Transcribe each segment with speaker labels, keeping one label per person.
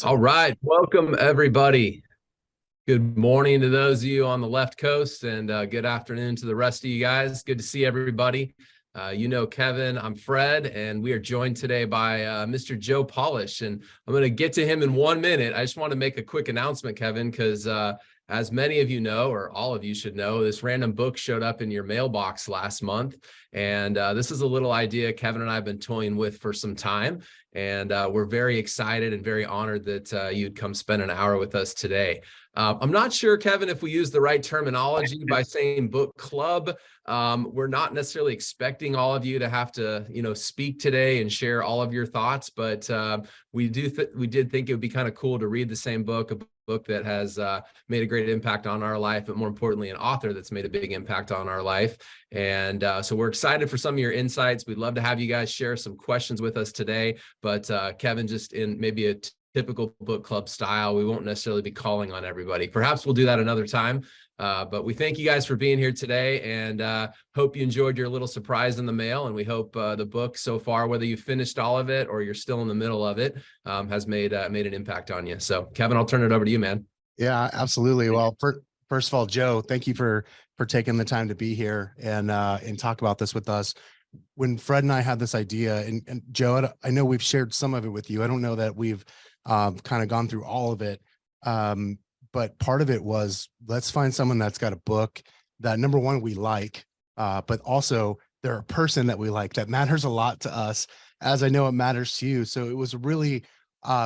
Speaker 1: All right. Welcome, everybody. Good morning to those of you on the left coast, and good afternoon to the rest of you guys. Good to see everybody. You know Kevin, I'm Fred, and we are joined today by Mr. Joe Polish, and I'm going to get to him in 1 minute. I just want to make a quick announcement, Kevin, because as many of you know, or all of you should know, this random book showed up in your mailbox last month, and this is a little idea Kevin and I have been toying with for some time, and we're very excited and very honored that you'd come spend an hour with us today. I'm not sure, Kevin, if we use the right terminology by saying book club. We're not necessarily expecting all of you to have to, speak today and share all of your thoughts, but we did think it would be kind of cool to read the same book, a book that has made a great impact on our life, but more importantly, an author that's made a big impact on our life. And so we're excited for some of your insights. We'd love to have you guys share some questions with us today, but Kevin, just in maybe a typical book club style, we won't necessarily be calling on everybody. Perhaps we'll do that another time. But we thank you guys for being here today, and hope you enjoyed your little surprise in the mail. And we hope the book so far, whether you finished all of it or you're still in the middle of it, has made an impact on you. So Kevin, I'll turn it over to you, man.
Speaker 2: Yeah, absolutely. Well, first of all, Joe, thank you for taking the time to be here and talk about this with us. When Fred and I had this idea, and Joe, I know we've shared some of it with you. I don't know that we've kind of gone through all of it. But part of it was, let's find someone that's got a book that, number one, we like, but also they're a person that we like. That matters a lot to us, as I know it matters to you. So it was really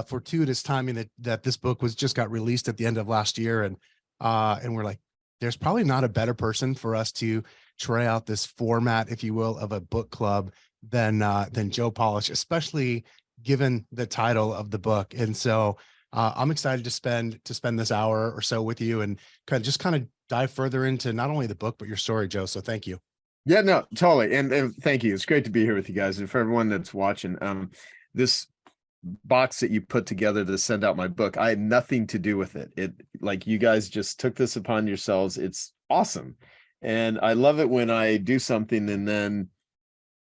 Speaker 2: fortuitous timing that this book just got released at the end of last year. And we're like, there's probably not a better person for us to try out this format, if you will, of a book club than Joe Polish, especially given the title of the book. And so I'm excited to spend this hour or so with you and kind of dive further into not only the book, but your story, Joe. So thank you.
Speaker 3: Yeah, no, totally. And thank you. It's great to be here with you guys. And for everyone that's watching, this box that you put together to send out my book, I had nothing to do with it. Like, you guys just took this upon yourselves. It's awesome. And I love it when I do something and then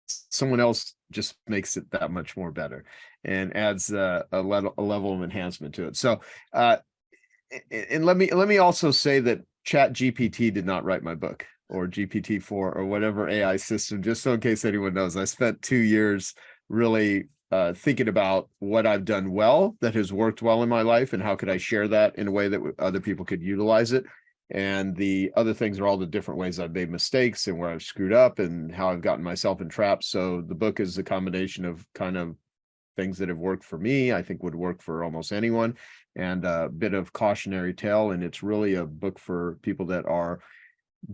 Speaker 3: someone else just makes it that much more better and adds a level of enhancement to it. So, and let me also say that ChatGPT did not write my book, or GPT-4 or whatever AI system, just so in case anyone knows. I spent 2 years really thinking about what I've done well that has worked well in my life, and how could I share that in a way that other people could utilize it. And the other things are all the different ways I've made mistakes and where I've screwed up and how I've gotten myself in traps. So the book is a combination of kind of things that have worked for me, I think would work for almost anyone, and a bit of cautionary tale. And it's really a book for people that are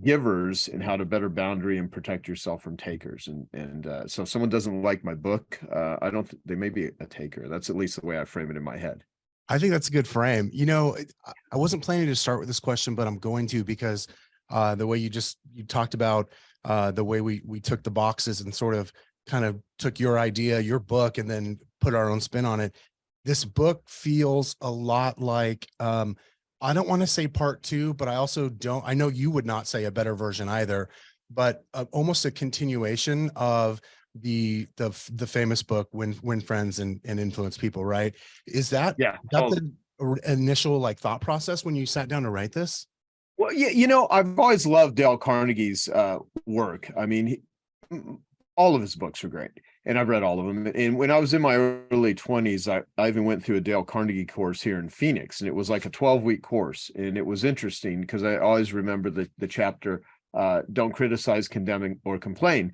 Speaker 3: givers and how to better boundary and protect yourself from takers. And so if someone doesn't like my book, they may be a taker. That's at least the way I frame it in my head.
Speaker 2: I think that's a good frame. I wasn't planning to start with this question, but I'm going to, because the way you talked about the way we took the boxes and sort of kind of took your idea, your book, and then put our own spin on it. This book feels a lot like, I don't want to say part two, but I know you would not say a better version either, but almost a continuation of the famous book Win Friends and Influence People, right? Is that the initial thought process when you sat down to write this?
Speaker 3: Well, yeah, I've always loved Dale Carnegie's work. I mean, all of his books are great, and I've read all of them. And when I was in my early 20s, I even went through a Dale Carnegie course here in Phoenix, and it was like a 12-week course. And it was interesting because I always remember the chapter, don't criticize, condemn, or complain.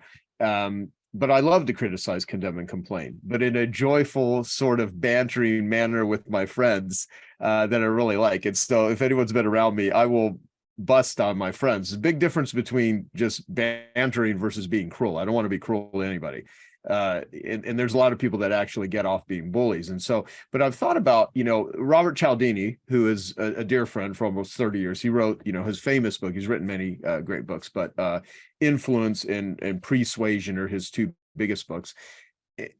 Speaker 3: But I love to criticize, condemn, and complain, but in a joyful sort of bantering manner with my friends that I really like. And so if anyone's been around me, I will bust on my friends. There's a big difference between just bantering versus being cruel. I don't want to be cruel to anybody. And there's a lot of people that actually get off being bullies. And so, but I've thought about, Robert Cialdini, who is a dear friend for almost 30 years. He wrote, his famous book. He's written many great books, but Influence and Persuasion are his two biggest books.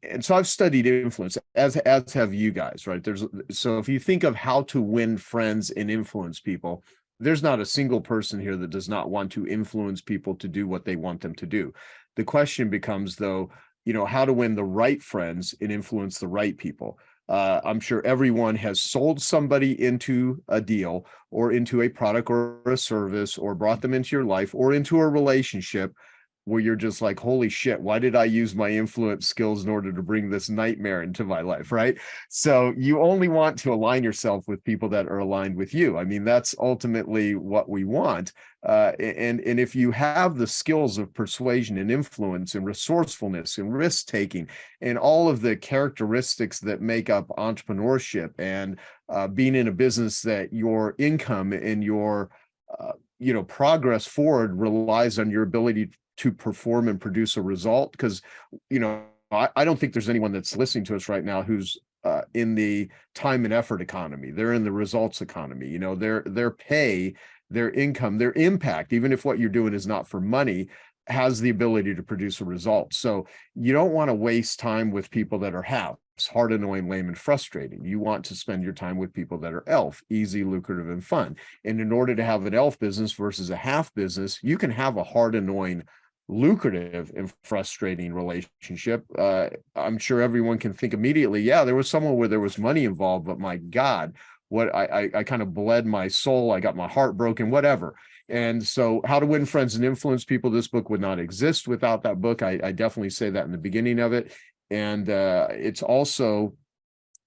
Speaker 3: And so I've studied influence, as have you guys, right? So if you think of how to win friends and influence people, there's not a single person here that does not want to influence people to do what they want them to do. The question becomes, though, how to win the right friends and influence the right people. I'm sure everyone has sold somebody into a deal or into a product or a service or brought them into your life or into a relationship where you're just like, holy shit, why did I use my influence skills in order to bring this nightmare into my life, right? So you only want to align yourself with people that are aligned with you. I mean, that's ultimately what we want. And if you have the skills of persuasion and influence and resourcefulness and risk taking and all of the characteristics that make up entrepreneurship and being in a business that your income and your progress forward relies on your ability to perform and produce a result, because I don't think there's anyone that's listening to us right now who's in the time and effort economy. They're in the results economy. Their pay, their income, their impact, even if what you're doing is not for money, has the ability to produce a result. So you don't want to waste time with people that are halves, hard, annoying, lame, and frustrating. You want to spend your time with people that are ELF, easy, lucrative, and fun. And in order to have an ELF business versus a half business, you can have a hard, annoying, lucrative, and frustrating relationship. I'm sure everyone can think immediately, yeah, there was someone where there was money involved, but my God, what I kind of bled my soul. I got my heart broken, whatever. And so How to Win Friends and Influence People, this book would not exist without that book. I definitely say that in the beginning of it. And it's also,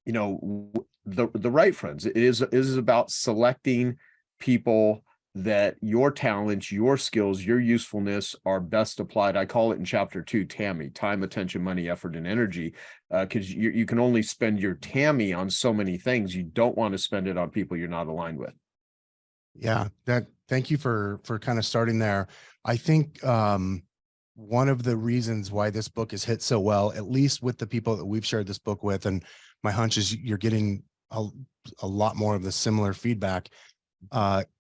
Speaker 3: the right friends. It is about selecting people that your talents, your skills, your usefulness are best applied. I call it in chapter 2, TAMI, time, attention, money, effort, and energy, because you can only spend your TAMI on so many things. You don't want to spend it on people you're not aligned with.
Speaker 2: Yeah, thank you for kind of starting there. I think one of the reasons why this book has hit so well, at least with the people that we've shared this book with, and my hunch is you're getting a lot more of the similar feedback,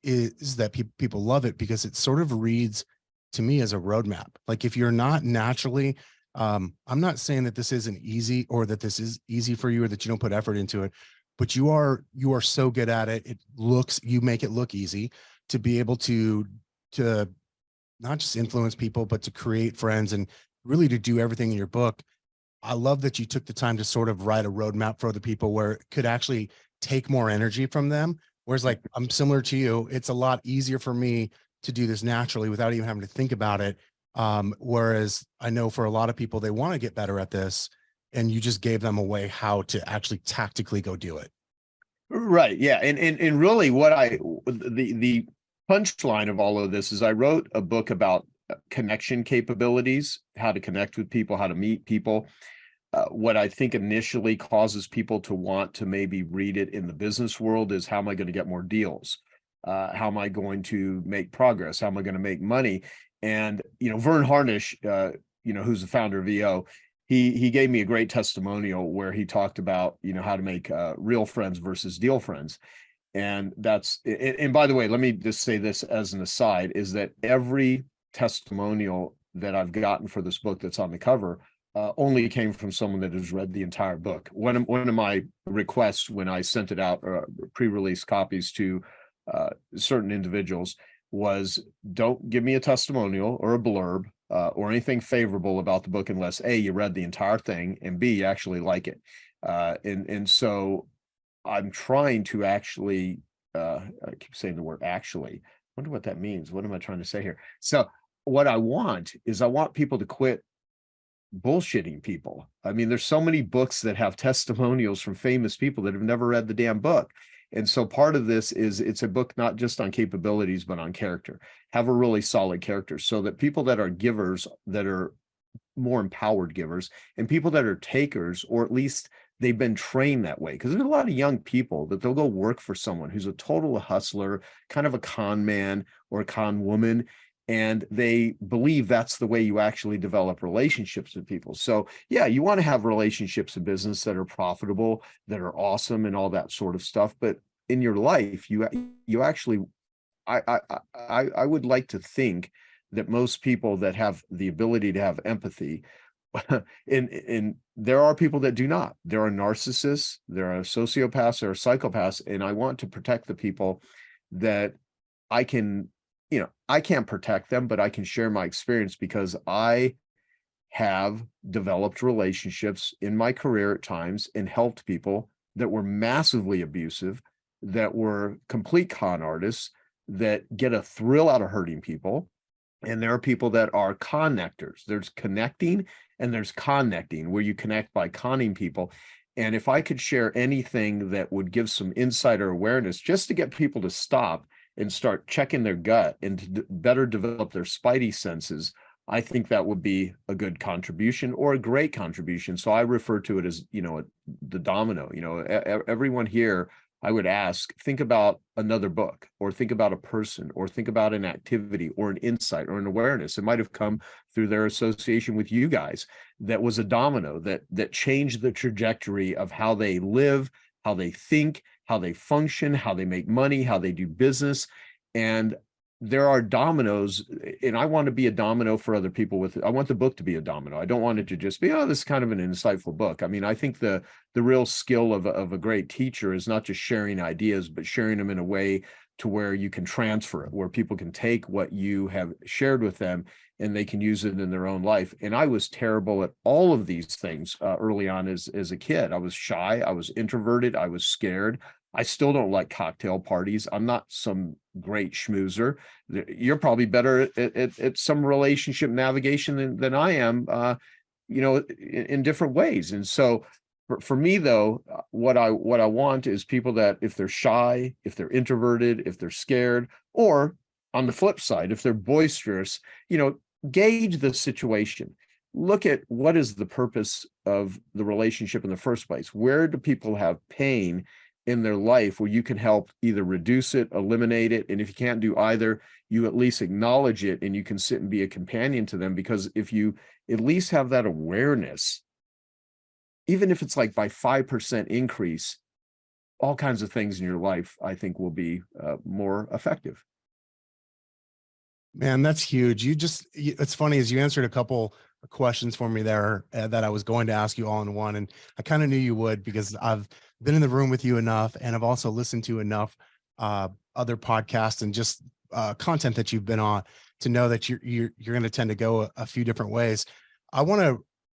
Speaker 2: is that people love it because it sort of reads to me as a roadmap. Like if you're not naturally, I'm not saying that this isn't easy or that this is easy for you or that you don't put effort into it, but you are so good at it. You make it look easy to be able to not just influence people, but to create friends and really to do everything in your book. I love that you took the time to sort of write a roadmap for other people where it could actually take more energy from them. Whereas like, I'm similar to you. It's a lot easier for me to do this naturally without even having to think about it. Whereas I know for a lot of people, they want to get better at this, and you just gave them a way how to actually tactically go do it.
Speaker 3: Right. Yeah. And really the punchline of all of this is I wrote a book about connection capabilities, how to connect with people, how to meet people. What I think initially causes people to want to maybe read it in the business world is, how am I going to get more deals? How am I going to make progress? How am I going to make money? And, Vern Harnish, who's the founder of EO, he gave me a great testimonial where he talked about, how to make real friends versus deal friends. And by the way, let me just say this as an aside, is that every testimonial that I've gotten for this book that's on the cover only came from someone that has read the entire book. One of my requests when I sent it out, pre-release copies to certain individuals, was, don't give me a testimonial or a blurb or anything favorable about the book unless A, you read the entire thing, and B, you actually like it. And so I'm trying to actually, I keep saying the word actually. I wonder what that means. What am I trying to say here? So what I want people to quit bullshitting people. I mean, there's so many books that have testimonials from famous people that have never read the damn book. And so part of this is, it's a book not just on capabilities, but on character. Have a really solid character so that people that are givers, that are more empowered givers, and people that are takers, or at least they've been trained that way. Because there's a lot of young people that they'll go work for someone who's a total hustler, kind of a con man or a con woman, and they believe that's the way you actually develop relationships with people. So yeah, you want to have relationships in business that are profitable, that are awesome, and all that sort of stuff. But in your life, you actually, I would like to think that most people that have the ability to have empathy, and there are people that do not. There are narcissists, there are sociopaths, there are psychopaths, and I want to protect the people that I can, I can't protect them, but I can share my experience because I have developed relationships in my career at times and helped people that were massively abusive, that were complete con artists, that get a thrill out of hurting people. And there are people that are connectors. There's connecting and there's connecting, where you connect by conning people. And if I could share anything that would give some insider awareness, just to get people to stop and start checking their gut and to better develop their spidey senses, I think that would be a good contribution, or a great contribution. So I refer to it as, the domino. Everyone here, I would ask, think about another book, or think about a person, or think about an activity, or an insight, or an awareness. It might have come through their association with you guys that was a domino that changed the trajectory of how they live, how they think, how they function, how they make money, how they do business. And there are dominoes, and I want to be a domino for other people I want the book to be a domino. I don't want it to just be, oh, this is kind of an insightful book. I mean, I think the real skill of a great teacher is not just sharing ideas, but sharing them in a way to where you can transfer it, where people can take what you have shared with them and they can use it in their own life. And I was terrible at all of these things early on as a kid. I was shy, I was introverted, I was scared. I still don't like cocktail parties. I'm not some great schmoozer. You're probably better at some relationship navigation than I am, in different ways. And so for me, though, what I want is people that, if they're shy, if they're introverted, if they're scared, or on the flip side, if they're boisterous, gauge the situation. Look at what is the purpose of the relationship in the first place. Where do people have pain in their life where you can help either reduce it, eliminate it? And if you can't do either, you at least acknowledge it, and you can sit and be a companion to them. Because if you at least have that awareness, even if it's like by 5% increase, all kinds of things in your life, I think, will be more effective.
Speaker 2: Man, that's huge. It's funny, as you answered a couple of questions for me there that I was going to ask you all in one. And I kind of knew you would, because I've been in the room with you enough, and I've also listened to enough other podcasts and just content that you've been on to know that you're going to tend to go a few different ways.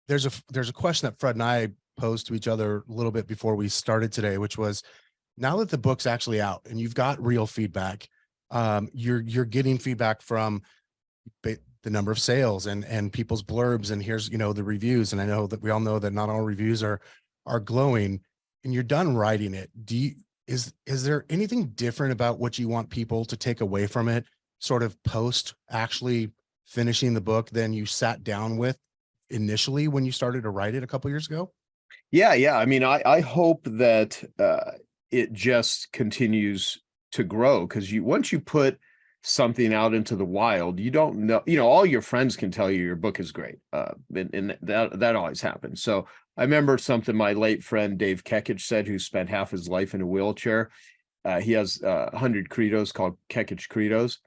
Speaker 2: There's a question that Fred and I posed to each other a little bit before we started today, which was, now that the book's actually out and you've got real feedback, you're getting feedback from the number of sales and people's blurbs, and here's, the reviews. And I know that we all know that not all reviews are glowing, and you're done writing it. Is there anything different about what you want people to take away from it, sort of post actually finishing the book, than you sat down with initially when you started to write it a couple years ago?
Speaker 3: Yeah. I mean, I hope that it just continues to grow, because once you put something out into the wild, you don't know, all your friends can tell you your book is great. And that always happens. So I remember something my late friend Dave Kekich said, who spent half his life in a wheelchair. He has 100 credos called Kekich Credos.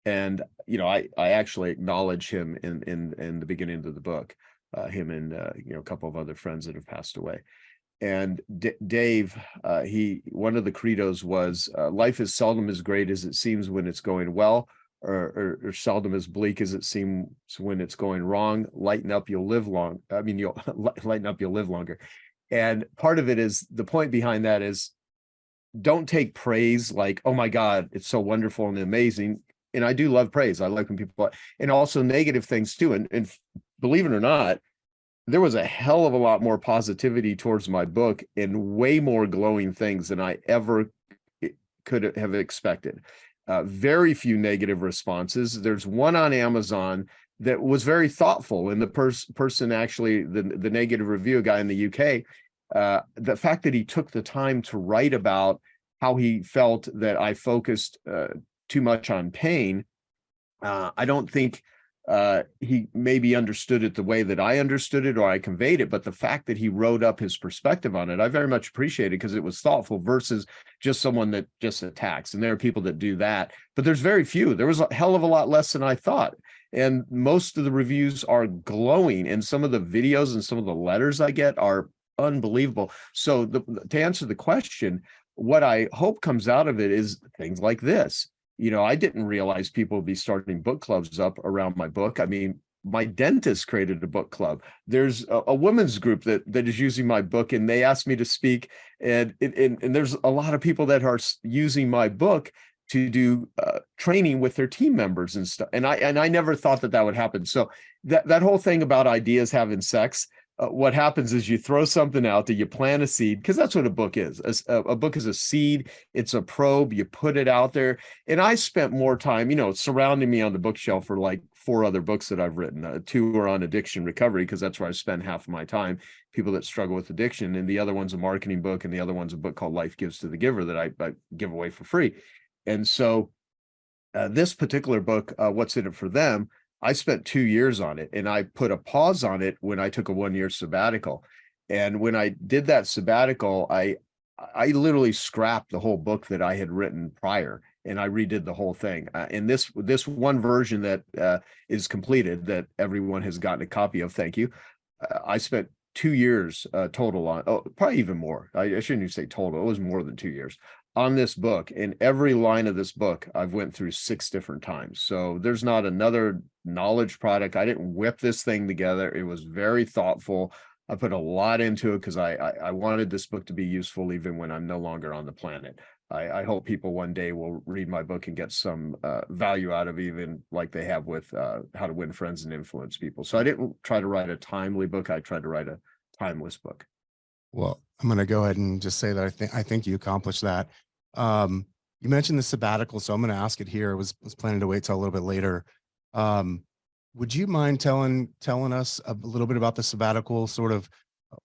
Speaker 3: And, I actually acknowledge him in the beginning of the book, him and, a couple of other friends that have passed away. And Dave, one of the credos was, life is seldom as great as it seems when it's going well, or seldom as bleak as it seems when it's going wrong. Lighten up, you'll live long. I mean, you'll lighten up, you'll live longer. And part of it is, the point behind that is, don't take praise like, oh my God, it's so wonderful and amazing. And I do love praise. I like when people, and also negative things too. And believe it or not, there was a hell of a lot more positivity towards my book, and way more glowing things than I ever could have expected. Very few negative responses. There's one on Amazon that was very thoughtful, and the person actually, the negative review guy in the UK, the fact that he took the time to write about how he felt that I focused too much on pain. I don't think he maybe understood it the way that I understood it, or I conveyed it, but the fact that he wrote up his perspective on it, I very much appreciated, because it was thoughtful versus just someone that just attacks. And there are people that do that, but there's very few. There was a hell of a lot less than I thought. And most of the reviews are glowing, and some of the videos and some of the letters I get are unbelievable. So to answer the question, what I hope comes out of it is things like this. I didn't realize people would be starting book clubs up around my book. I mean, my dentist created a book club. There's a women's group that is using my book, and they asked me to speak. And there's a lot of people that are using my book to do training with their team members and stuff. And I never thought that would happen. So that whole thing about ideas having sex, what happens is you throw something out there, you plant a seed, because that's what a book is. A book is a seed. It's a probe. You put it out there. And I spent more time, surrounding me on the bookshelf for like 4 other books that I've written. 2 are on addiction recovery, because that's where I spend half of my time, people that struggle with addiction. And the other one's a marketing book. And the other one's a book called Life Gives to the Giver that I give away for free. And so this particular book, What's in It for Them, I spent 2 years on it, and I put a pause on it when I took a 1-year sabbatical. And when I did that sabbatical, I literally scrapped the whole book that I had written prior, and I redid the whole thing. And this one version that is completed, that everyone has gotten a copy of, thank you. I spent 2 years total on, probably even more. I shouldn't even say total. It was more than 2 years on this book. And every line of this book I've went through 6 different times. So there's not another knowledge product. I didn't whip this thing together. It was very thoughtful. I put a lot into it because I wanted this book to be useful even when I'm no longer on the planet. I hope people one day will read my book and get some value out of it, even like they have with How to Win Friends and Influence People. So I didn't try to write a timely book. I tried to write a timeless book.
Speaker 2: Well, I'm going to go ahead and just say that I think you accomplished that. You mentioned the sabbatical, so I'm going to ask it here. I was planning to wait till a little bit later. Would you mind telling us a little bit about the sabbatical, sort of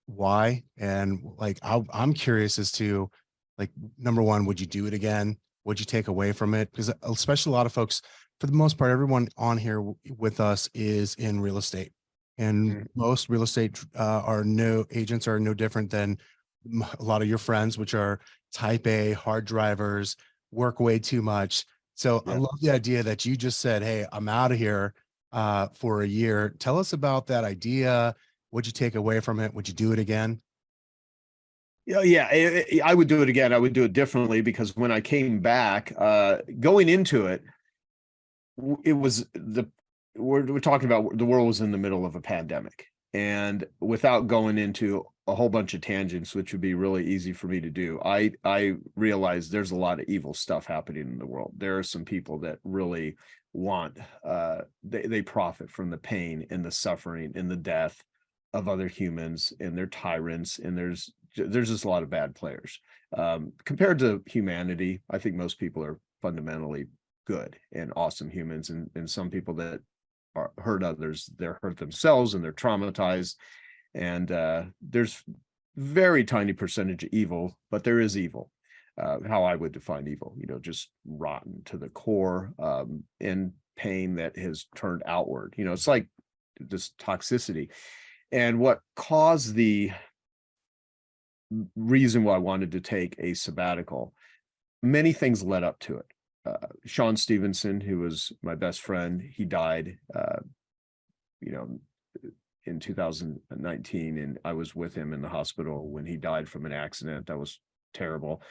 Speaker 2: why? And like, I'm curious as to, like, number one, would you do it again? What'd you take away from it? Because especially a lot of folks, for the most part, everyone on here with us is in real estate. And most real estate agents are no different than a lot of your friends, which are type A, hard drivers, work way too much. So I love the idea that you just said, hey, I'm out of here for a year. Tell us about that idea. What'd you take away from it? Would you do it again?
Speaker 3: Yeah, I would do it again. I would do it differently, because when I came back, going into it, it was we're talking about the world was in the middle of a pandemic, and without going into a whole bunch of tangents, which would be really easy for me to do, I realized there's a lot of evil stuff happening in the world. There are some people that really want, they profit from the pain and the suffering and the death of other humans, and they're tyrants, and there's just a lot of bad players. Compared to humanity, I think most people are fundamentally good and awesome humans, and some people that hurt others, they're hurt themselves and they're traumatized. And there's very tiny percentage of evil, but there is evil. How I would define evil, just rotten to the core, and pain that has turned outward. It's like this toxicity. And what caused the reason why I wanted to take a sabbatical, many things led up to it. Sean Stevenson, who was my best friend, he died, in 2019, and I was with him in the hospital when he died from an accident. That was terrible.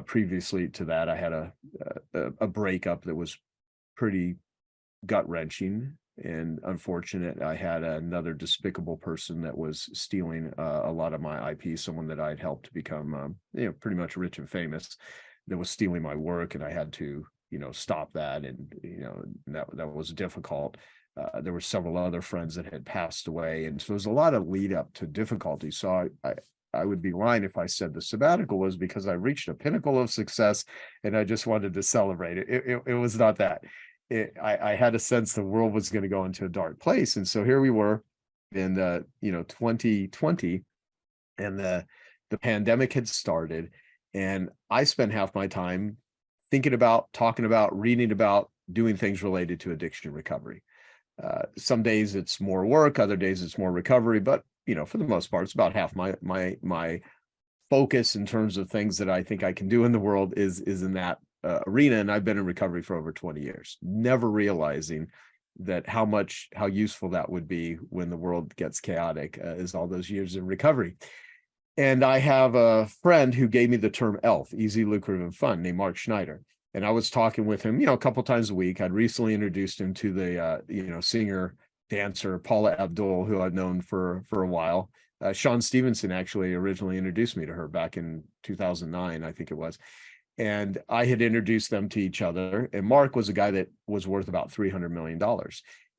Speaker 3: Previously to that, I had a breakup that was pretty gut-wrenching and unfortunate. I had another despicable person that was stealing a lot of my IP, someone that I'd helped become, pretty much rich and famous, that was stealing my work, and I had to, stop that. And, that was difficult. There were several other friends that had passed away. And so there's a lot of lead up to difficulty. So I would be lying if I said the sabbatical was because I reached a pinnacle of success and I just wanted to celebrate it. It was not that. I had a sense the world was going to go into a dark place. And so here we were in 2020, and the pandemic had started, and I spent half my time thinking about, talking about, reading about, doing things related to addiction recovery. Some days it's more work, other days it's more recovery, but for the most part, it's about half my focus in terms of things that I think I can do in the world is in that arena. And I've been in recovery for over 20 years, never realizing that how useful that would be when the world gets chaotic, is all those years in recovery. And I have a friend who gave me the term ELF, easy, lucrative, and fun, named Mark Schneider. And I was talking with him, a couple times a week. I'd recently introduced him to the, singer dancer, Paula Abdul, who I've known for a while. Sean Stevenson actually originally introduced me to her back in 2009, I think it was. And I had introduced them to each other. And Mark was a guy that was worth about $300 million.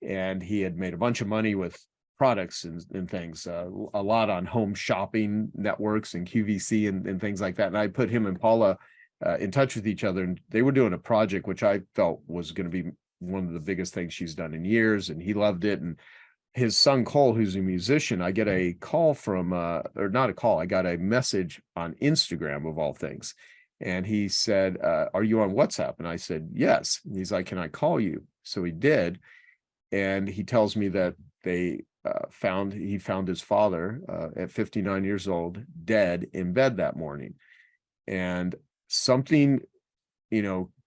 Speaker 3: And he had made a bunch of money with products and things, a lot on home shopping networks and QVC and things like that. And I put him and Paula in touch with each other, and they were doing a project which I felt was going to be one of the biggest things she's done in years, and he loved it. And his son Cole, who's a musician, I get a call from or not a call, I got a message on Instagram of all things. And he said, are you on WhatsApp? And I said, yes. And he's like, can I call you? So he did. And he tells me that they he found his father at 59 years old, dead in bed that morning. And something,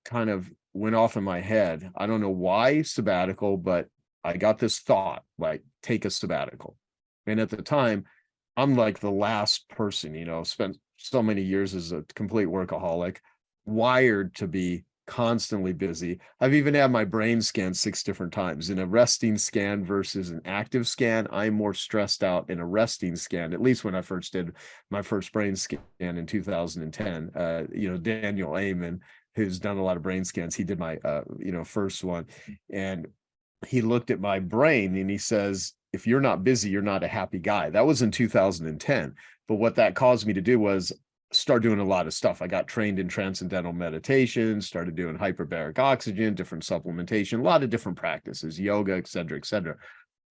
Speaker 3: kind of went off in my head. I don't know why sabbatical, but I got this thought, like, take a sabbatical. And at the time, I'm like the last person, spent so many years as a complete workaholic, wired to be constantly busy. I've even had my brain scanned 6 different times. In a resting scan versus an active scan, I'm more stressed out in a resting scan, at least when I first did my first brain scan in 2010. Daniel Amen, who's done a lot of brain scans, he did my first one, and he looked at my brain and he says, if you're not busy, you're not a happy guy. That was in 2010. But what that caused me to do was start doing a lot of stuff. I got trained in transcendental meditation, started doing hyperbaric oxygen, different supplementation, a lot of different practices, yoga, et cetera, et cetera.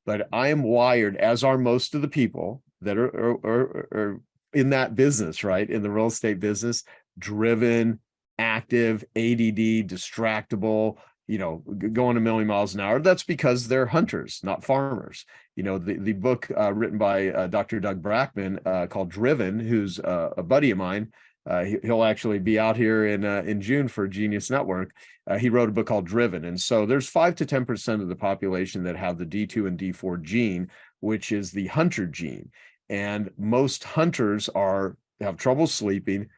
Speaker 3: But I am wired, as are most of the people that are in that business, right? In the real estate business, driven, active, ADD, distractible, going a million miles an hour. That's because they're hunters, not farmers. The book written by Dr. Doug Brackman called Driven, who's a buddy of mine. He'll actually be out here in June for Genius Network. He wrote a book called Driven. And so there's 5 to 10% of the population that have the D2 and D4 gene, which is the hunter gene. And most hunters have trouble sleeping,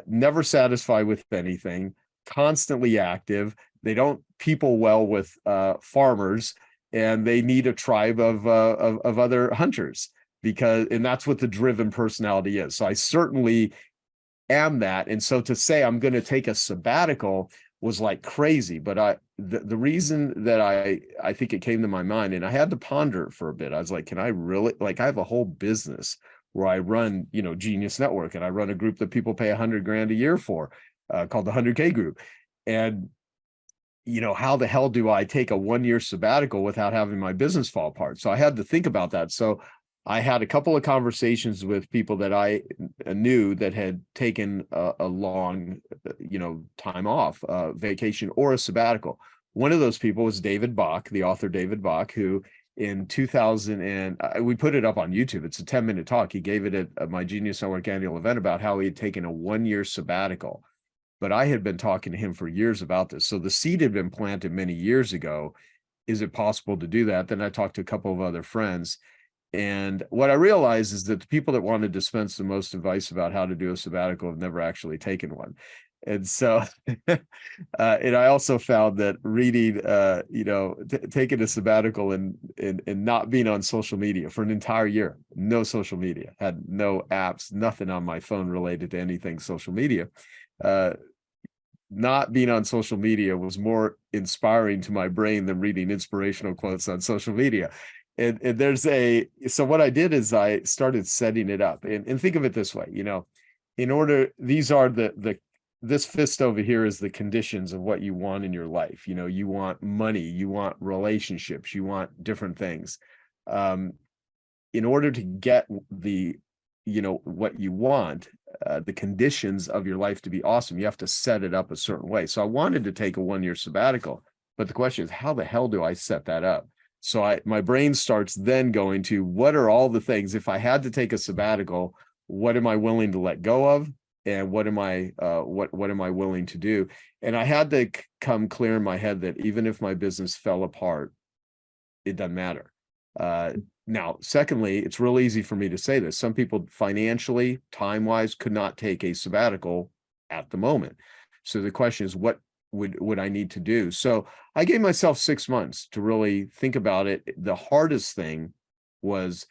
Speaker 3: never satisfied with anything, constantly active. They don't people well with farmers, and they need a tribe of other hunters, and that's what the driven personality is. So I certainly am that. And so to say I'm going to take a sabbatical was like crazy. But the reason that I think it came to my mind, and I had to ponder it for a bit. I was like, can I really, I have a whole business where I run, Genius Network, and I run a group that people pay $100,000 a year for, called the 100K group. And how the hell do I take a 1-year sabbatical without having my business fall apart? So I had to think about that. So I had a couple of conversations with people that I knew that had taken a long, time off, vacation or a sabbatical. One of those people was David Bach, the author David Bach, who in 2000, and we put it up on YouTube. It's a 10-minute talk. He gave it at my Genius Network annual event about how he had taken a 1-year sabbatical. But I had been talking to him for years about this. So the seed had been planted many years ago. Is it possible to do that? Then I talked to a couple of other friends. And what I realized is that the people that want to dispense the most advice about how to do a sabbatical have never actually taken one. And so, and I also found that reading, taking a sabbatical and not being on social media for an entire year, no social media, had no apps, nothing on my phone related to anything social media. Not being on social media was more inspiring to my brain than reading inspirational quotes on social media. And so what I did is I started setting it up, and think of it this way, these are this fist over here is the conditions of what you want in your life. You want money, you want relationships, you want different things. In order to get what you want, the conditions of your life to be awesome, you have to set it up a certain way. So I wanted to take a 1-year sabbatical, but the question is, how the hell do I set that up? So my brain starts then going to, what are all the things, if I had to take a sabbatical, what am I willing to let go of? And what am I willing to do? And I had to come clear in my head that even if my business fell apart, it doesn't matter. Now, secondly, it's real easy for me to say this. Some people financially, time-wise, could not take a sabbatical at the moment. So the question is, what would I need to do? So I gave myself 6 months to really think about it. The hardest thing was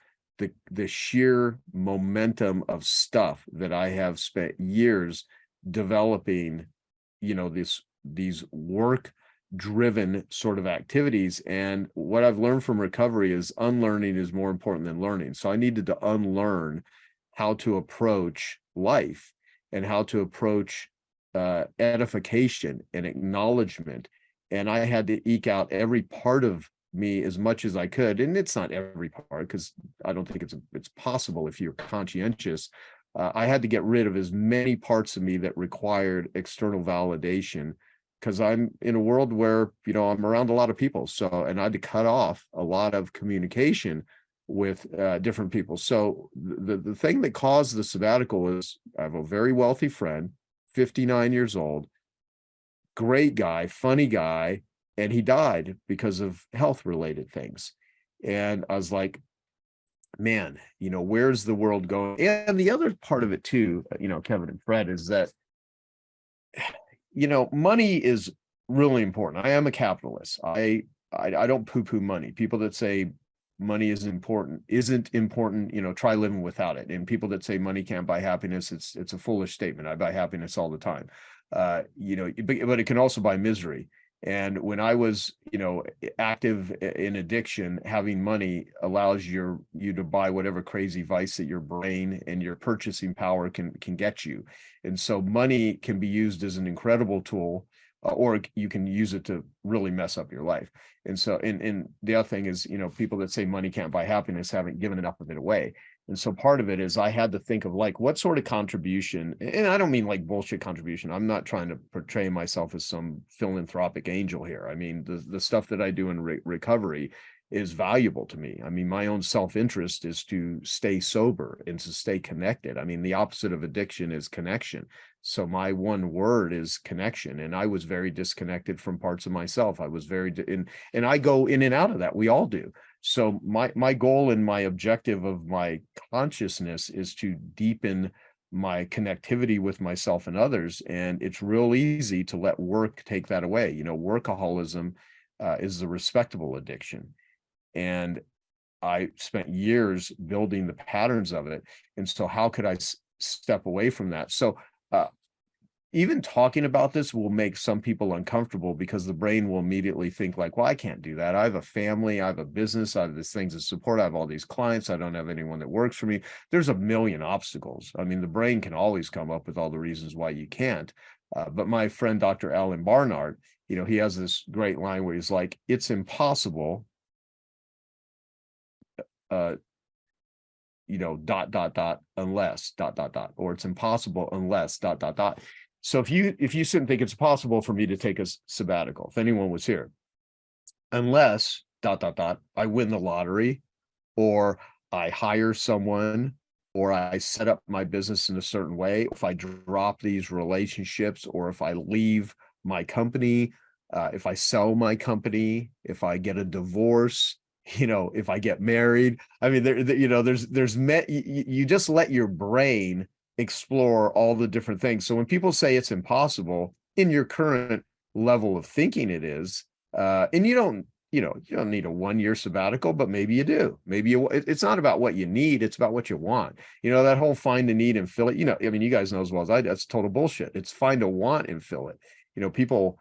Speaker 3: the sheer momentum of stuff that I have spent years developing, these work driven sort of activities. And what I've learned from recovery is unlearning is more important than learning. So I needed to unlearn how to approach life and how to approach edification and acknowledgement. And I had to eke out every part of me as much as I could. And it's not every part, because I don't think it's possible if you're conscientious. I had to get rid of as many parts of me that required external validation, because I'm in a world where, I'm around a lot of people. So, and I had to cut off a lot of communication with different people. So the thing that caused the sabbatical is I have a very wealthy friend, 59 years old, great guy, funny guy, and he died because of health related things. And I was like, man, where's the world going? And the other part of it too, Kevin and Fred, is that, money is really important. I am a capitalist. I don't poo-poo money. People that say money isn't important, try living without it. And people that say money can't buy happiness, it's a foolish statement. I buy happiness all the time. But it can also buy misery. And when I was, active in addiction, having money allows you to buy whatever crazy vice that your brain and your purchasing power can get you. And so money can be used as an incredible tool, or you can use it to really mess up your life. And so, and the other thing is, people that say money can't buy happiness haven't given enough of it away. And so part of it is I had to think of like, what sort of contribution, and I don't mean like bullshit contribution. I'm not trying to portray myself as some philanthropic angel here. I mean, the stuff that I do in recovery is valuable to me. I mean, my own self-interest is to stay sober and to stay connected. I mean, the opposite of addiction is connection. So my one word is connection. And I was very disconnected from parts of myself. I was and I go in and out of that. We all do. So my goal and my objective of my consciousness is to deepen my connectivity with myself and others. And it's real easy to let work take that away. Workaholism is a respectable addiction. And I spent years building the patterns of it. And so how could I step away from that? So even talking about this will make some people uncomfortable, because the brain will immediately think like, well, I can't do that. I have a family, I have a business, I have these things to support, I have all these clients, I don't have anyone that works for me. There's a million obstacles. I mean, the brain can always come up with all the reasons why you can't. But my friend, Dr. Alan Barnard, he has this great line where he's like, it's impossible, unless, or it's impossible unless, So if you sit and think it's possible for me to take a sabbatical, if anyone was here, unless, I win the lottery, or I hire someone, or I set up my business in a certain way, if I drop these relationships, or if I leave my company, if I sell my company, if I get a divorce, if I get married, I mean, you just let your brain explore all the different things. So when people say it's impossible in your current level of thinking, it is, and you don't need a 1-year sabbatical, but maybe you do. Maybe it's not about what you need, it's about what you want. That whole find a need and fill it, I mean, you guys know as well as I do, that's total bullshit. It's find a want and fill it. People,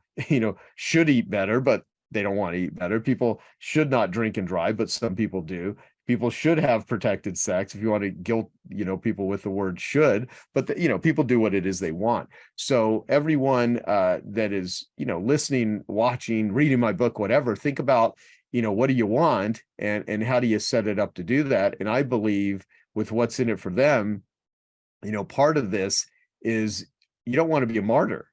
Speaker 3: should eat better, but they don't want to eat better. People should not drink and drive, but some people do. People should have protected sex, if you want to guilt, people with the word should, but people do what it is they want. So everyone that is, listening, watching, reading my book, whatever, think about, what do you want, and how do you set it up to do that? And I believe with what's in it for them, part of this is you don't want to be a martyr,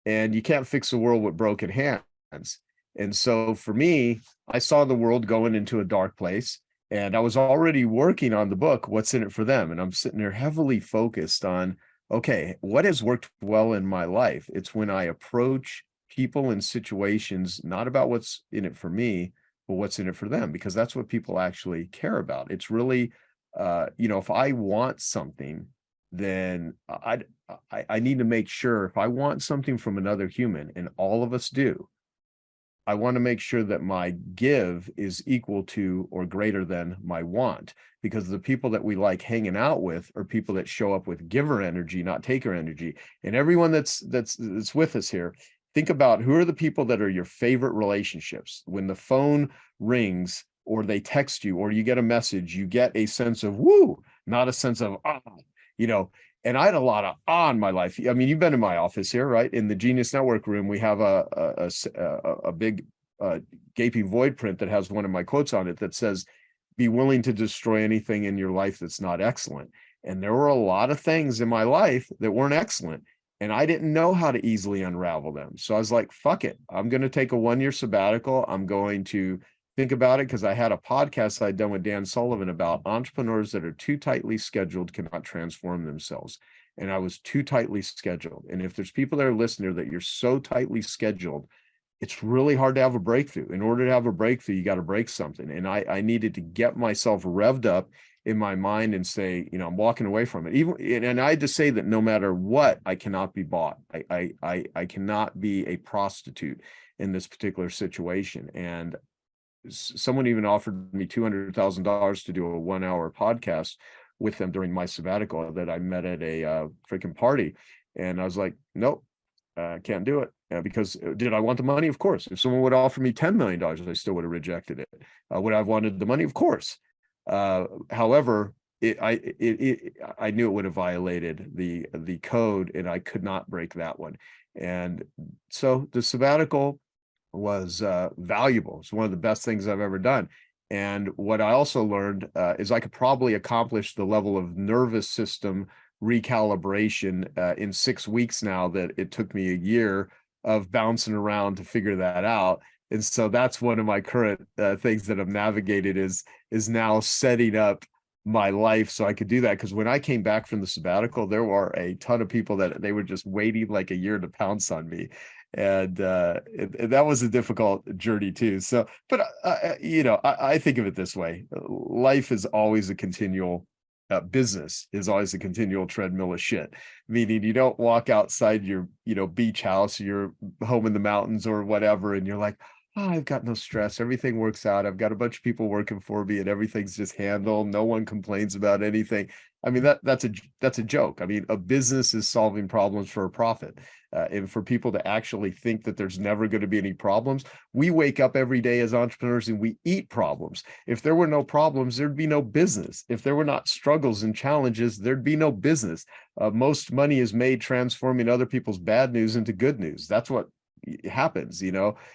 Speaker 3: and you can't fix the world with broken hands. And so for me, I saw the world going into a dark place. And I was already working on the book, What's in It for Them? And I'm sitting there heavily focused on, okay, what has worked well in my life? It's when I approach people and situations, not about what's in it for me, but what's in it for them, because that's what people actually care about. It's really, if I want something, then I need to make sure if I want something from another human, and all of us do, I want to make sure that my give is equal to or greater than my want, because the people that we like hanging out with are people that show up with giver energy, not taker energy. And everyone that's with us here, think about who are the people that are your favorite relationships. When the phone rings or they text you or you get a message, you get a sense of woo, not a sense of and I had a lot of awe in my life. I mean, you've been in my office here, right? In the Genius Network room, we have a big gaping void print that has one of my quotes on it that says, "Be willing to destroy anything in your life that's not excellent." And there were a lot of things in my life that weren't excellent, and I didn't know how to easily unravel them. So I was like, "Fuck it, I'm going to take a 1-year sabbatical. I'm going to think about it," because I had a podcast I'd done with Dan Sullivan about entrepreneurs that are too tightly scheduled cannot transform themselves. And I was too tightly scheduled. And if there's people that are listening that you're so tightly scheduled, it's really hard to have a breakthrough. In order to have a breakthrough, you got to break something. And I needed to get myself revved up in my mind and say, I'm walking away from it. And I had to say that no matter what, I cannot be bought. I cannot be a prostitute in this particular situation. And someone even offered me $200,000 to do a 1-hour podcast with them during my sabbatical that I met at a freaking party. And I was like, nope, can't do it. Because did I want the money? Of course. If someone would offer me $10 million, I still would have rejected it. Would I have wanted the money? Of course. However, I knew it would have violated the code, and I could not break that one. And so the sabbatical was valuable. It's one of the best things I've ever done. And what I also learned is I could probably accomplish the level of nervous system recalibration in 6 weeks now that it took me a year of bouncing around to figure that out. And so that's one of my current things that I've navigated is now setting up my life so I could do that. Because when I came back from the sabbatical, there were a ton of people that they were just waiting like a year to pounce on me. And that was a difficult journey too. So, but I think of it this way: life is always a continual business is always a continual treadmill of shit. Meaning, you don't walk outside your beach house, your home in the mountains or whatever, and you're like, oh, I've got no stress. Everything works out. I've got a bunch of people working for me, and everything's just handled. No one complains about anything. I mean, that's a joke. I mean, a business is solving problems for a profit. And for people to actually think that there's never going to be any problems, we wake up every day as entrepreneurs and we eat problems. If there were no problems, there'd be no business. If there were not struggles and challenges, there'd be no business. Most money is made transforming other people's bad news into good news. That's what happens.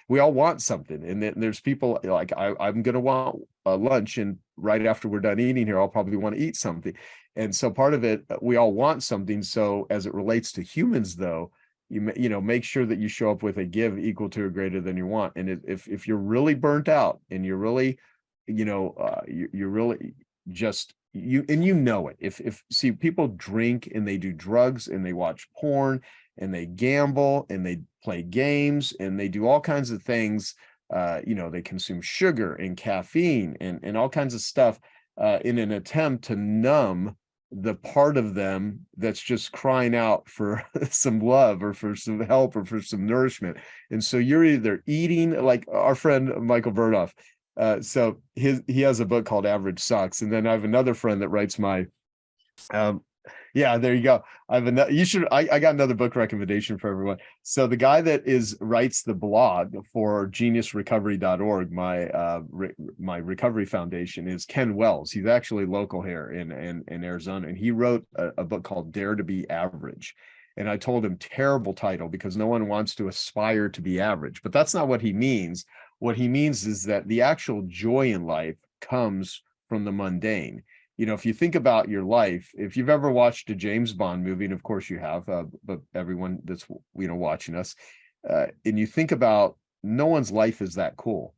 Speaker 3: We all want something, and then there's people like I'm going to want lunch, and right after we're done eating here, I'll probably want to eat something. And so part of it, we all want something. So as it relates to humans, though, you make sure that you show up with a give equal to or greater than you want. And if you're really burnt out and you're really, you're really just it. If see, people drink and they do drugs and they watch porn and they gamble and they play games and they do all kinds of things. They consume sugar and caffeine and all kinds of stuff in an attempt to numb the part of them that's just crying out for some love or for some help or for some nourishment. And so you're either eating, like our friend Michael Vernoff. So he has a book called Average Sucks. And then I have another friend that writes my yeah, there you go. I got another book recommendation for everyone. So the guy that writes the blog for geniusrecovery.org, my recovery foundation, is Ken Wells. He's actually local here in Arizona, and he wrote a book called Dare to Be Average. And I told him, terrible title, because no one wants to aspire to be average. But that's not what he means. What he means is that the actual joy in life comes from the mundane. If you think about your life, if you've ever watched a James Bond movie, and of course you have, but everyone that's watching us, and you think about, no one's life is that cool.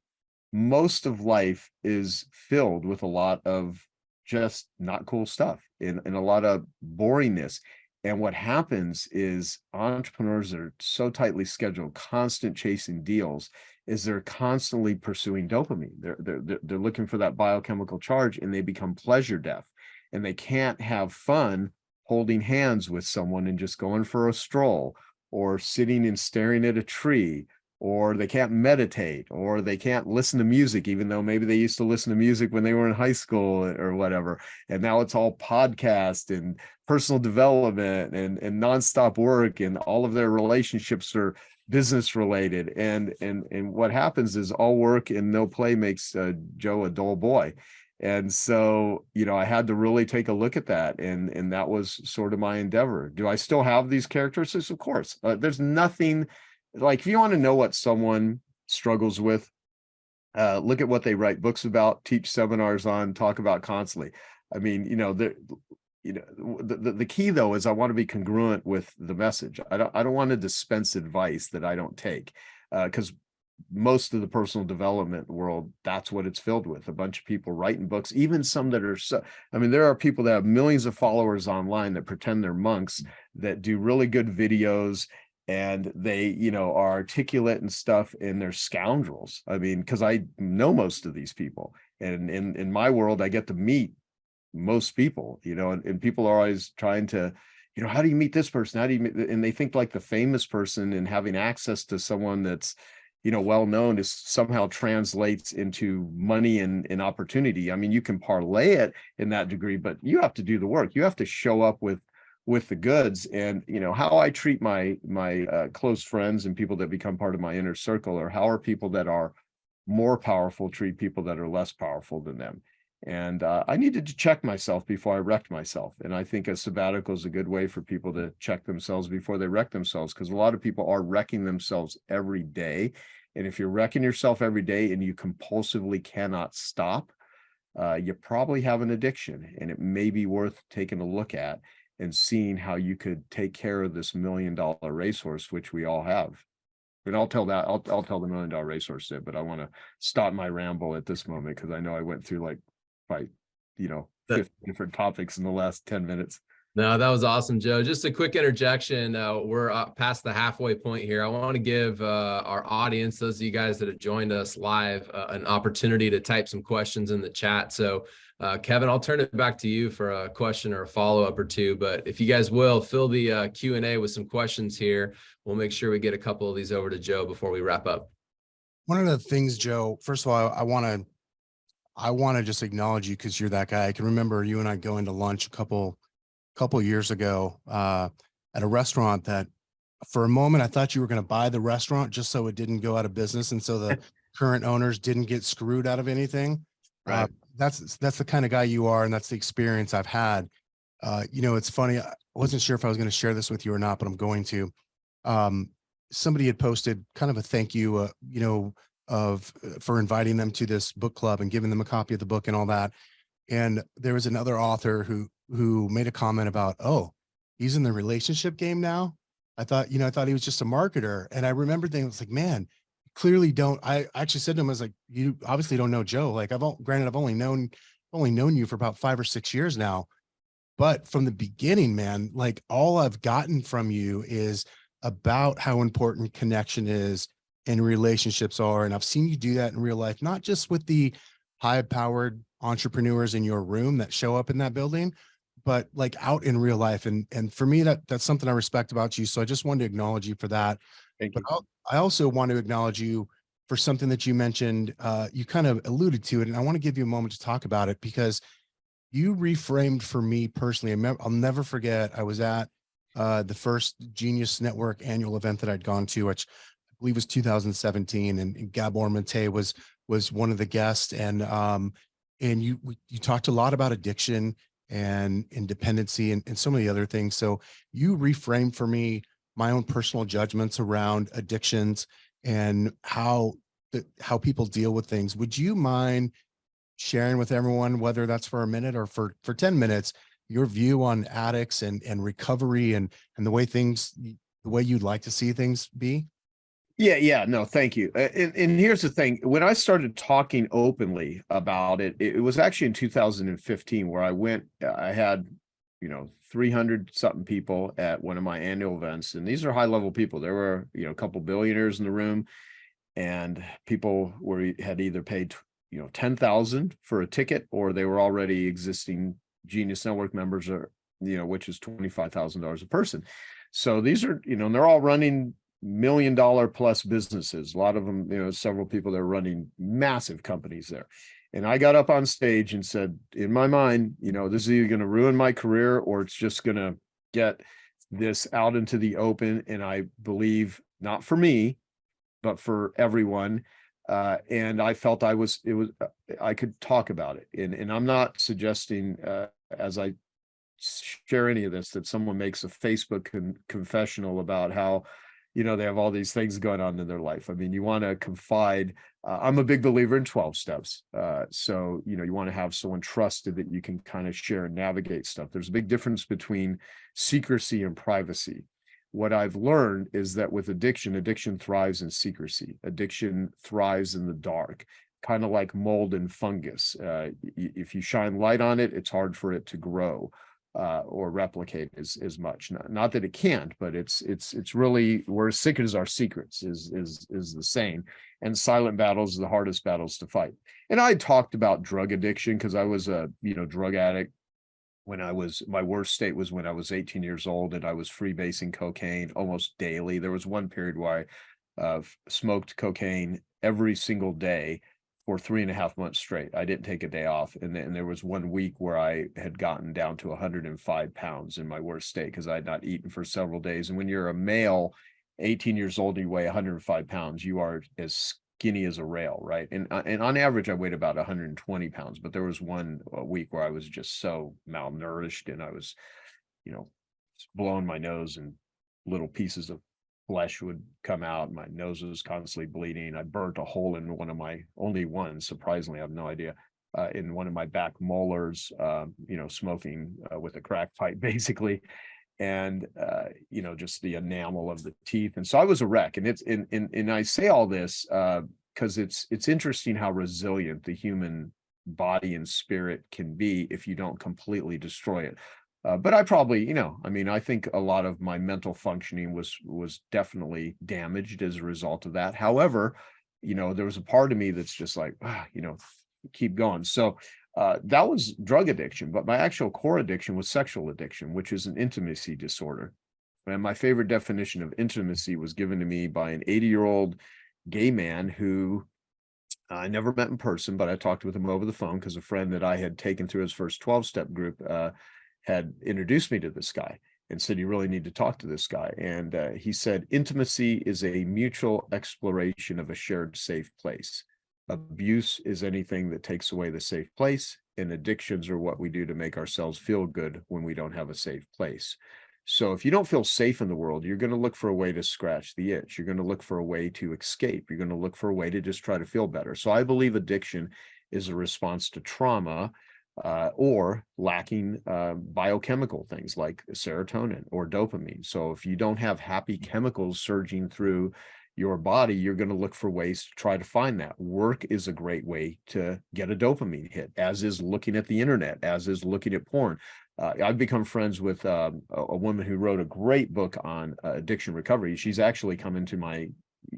Speaker 3: Most of life is filled with a lot of just not cool stuff and a lot of boringness. And what happens is entrepreneurs are so tightly scheduled, constant chasing deals, is they're constantly pursuing dopamine. They're looking for that biochemical charge, and they become pleasure deaf, and they can't have fun holding hands with someone and just going for a stroll, or sitting and staring at a tree, or they can't meditate, or they can't listen to music, even though maybe they used to listen to music when they were in high school or whatever. And now it's all podcast and personal development and nonstop work, and all of their relationships are business related. And what happens is all work and no play makes Joe a dull boy. And so, I had to really take a look at that. And that was sort of my endeavor. Do I still have these characteristics? Of course. There's nothing like, if you want to know what someone struggles with, look at what they write books about, teach seminars on, talk about constantly. I mean, the key though is I want to be congruent with the message. I don't want to dispense advice that I don't take, because most of the personal development world, that's what it's filled with. A bunch of people writing books, even some that are there are people that have millions of followers online that pretend they're monks, that do really good videos, and they, are articulate and stuff, and they're scoundrels. I mean, because I know most of these people, and in my world, I get to meet most people, and people are always trying to, how do you meet this person? How do you meet? And they think like the famous person, and having access to someone that's, well known, is somehow translates into money and opportunity. I mean, you can parlay it in that degree, but you have to do the work. You have to show up with the goods. And how I treat my close friends and people that become part of my inner circle, or how are people that are more powerful treat people that are less powerful than them. And I needed to check myself before I wrecked myself. And I think a sabbatical is a good way for people to check themselves before they wreck themselves, because a lot of people are wrecking themselves every day. And if you're wrecking yourself every day and you compulsively cannot stop, you probably have an addiction, and it may be worth taking a look at and seeing how you could take care of this $1 million racehorse, which we all have. And I'll tell the $1 million racehorse it, but I want to stop my ramble at this moment, because I know I went through like 50 different topics in the last 10 minutes.
Speaker 1: No, that was awesome, Joe. Just a quick interjection. We're past the halfway point here. I want to give our audience, those of you guys that have joined us live, an opportunity to type some questions in the chat. So, Kevin, I'll turn it back to you for a question or a follow-up or two. But if you guys will, fill the Q&A with some questions here. We'll make sure we get a couple of these over to Joe before we wrap up.
Speaker 2: One of the things, Joe, first of all, I want to just acknowledge you, because you're that guy. I can remember you and I going to lunch a couple years ago at a restaurant that, for a moment, I thought you were going to buy the restaurant just so it didn't go out of business, and so the current owners didn't get screwed out of anything.
Speaker 3: Right.
Speaker 2: That's the kind of guy you are, and that's the experience I've had. It's funny. I wasn't sure if I was going to share this with you or not, but I'm going to. Somebody had posted kind of a thank you, for inviting them to this book club and giving them a copy of the book and all that. And there was another author who made a comment about, oh, he's in the relationship game now. I thought he was just a marketer. And I remember thinking, it's like, man, clearly don't. I actually said to him, I was like, you obviously don't know Joe. Like, I've only known you for about 5 or 6 years now. But from the beginning, man, like, all I've gotten from you is about how important connection is and relationships are. And I've seen you do that in real life, not just with the high-powered entrepreneurs in your room that show up in that building, but like out in real life. And for me, that's something I respect about you. So I just wanted to acknowledge you for that.
Speaker 3: Thank you.
Speaker 2: But I also want to acknowledge you for something that you mentioned. You kind of alluded to it, and I want to give you a moment to talk about it, because you reframed for me personally. I'll never forget, I was at the first Genius Network annual event that I'd gone to, which I believe was 2017, and Gabor Mate was one of the guests, and you talked a lot about addiction and independency and so many other things. So you reframed for me my own personal judgments around addictions and how people deal with things. Would you mind sharing with everyone, whether that's for a minute or for 10 minutes, your view on addicts and recovery and the way you'd like to see things be?
Speaker 3: Yeah. No, thank you. And here's the thing. When I started talking openly about it, it was actually in 2015 where I had, 300 something people at one of my annual events. And these are high level people. There were, a couple billionaires in the room, and people had either paid, 10,000 for a ticket, or they were already existing Genius Network members, which is $25,000 a person. So these are, and they're all running $1 million plus businesses. A lot of them, several people that are running massive companies there. And I got up on stage and said, in my mind, this is either going to ruin my career or it's just going to get this out into the open. And I believe not for me, but for everyone. And I felt I could talk about it. And I'm not suggesting, as I share any of this, that someone makes a Facebook confessional about how, they have all these things going on in their life. I mean, you want to confide. I'm a big believer in 12 steps. So, you want to have someone trusted that you can kind of share and navigate stuff. There's a big difference between secrecy and privacy. What I've learned is that with addiction thrives in secrecy. Addiction thrives in the dark, kind of like mold and fungus. If you shine light on it, it's hard for it to grow or replicate as much. Not that it can't, but it's really, we're as sick as our secrets is the saying. And silent battles are the hardest battles to fight. And I talked about drug addiction because I was a drug addict. My worst state was when I was 18 years old and I was freebasing cocaine almost daily. There was one period where I smoked cocaine every single day for 3.5 months straight. I didn't take a day off. And then there was 1 week where I had gotten down to 105 pounds in my worst state because I had not eaten for several days. And when you're a male, 18 years old, and you weigh 105 pounds, you are as skinny as a rail, right? And on average, I weighed about 120 pounds, but there was one week where I was just so malnourished and I was, blowing my nose and little pieces of flesh would come out. My nose was constantly bleeding. I burnt a hole in only one, surprisingly, I have no idea, in one of my back molars, smoking with a crack pipe, basically. And, just the enamel of the teeth. And so I was a wreck. And I say all this because it's interesting how resilient the human body and spirit can be if you don't completely destroy it. But I probably, I think a lot of my mental functioning was definitely damaged as a result of that. However, there was a part of me that's just like, keep going. So that was drug addiction, but my actual core addiction was sexual addiction, which is an intimacy disorder. And my favorite definition of intimacy was given to me by an 80-year-old gay man who I never met in person, but I talked with him over the phone because a friend that I had taken through his first 12-step group had introduced me to this guy and said, you really need to talk to this guy. And he said, intimacy is a mutual exploration of a shared safe place. Abuse is anything that takes away the safe place, and addictions are what we do to make ourselves feel good when we don't have a safe place. So if you don't feel safe in the world, you're going to look for a way to scratch the itch. You're going to look for a way to escape. You're going to look for a way to just try to feel better. So I believe addiction is a response to trauma or lacking biochemical things like serotonin or dopamine. So if you don't have happy chemicals surging through your body, you're going to look for ways to try to find that. Work is a great way to get a dopamine hit, as is looking at the internet, as is looking at porn. I've become friends with a woman who wrote a great book on addiction recovery. She's actually come into my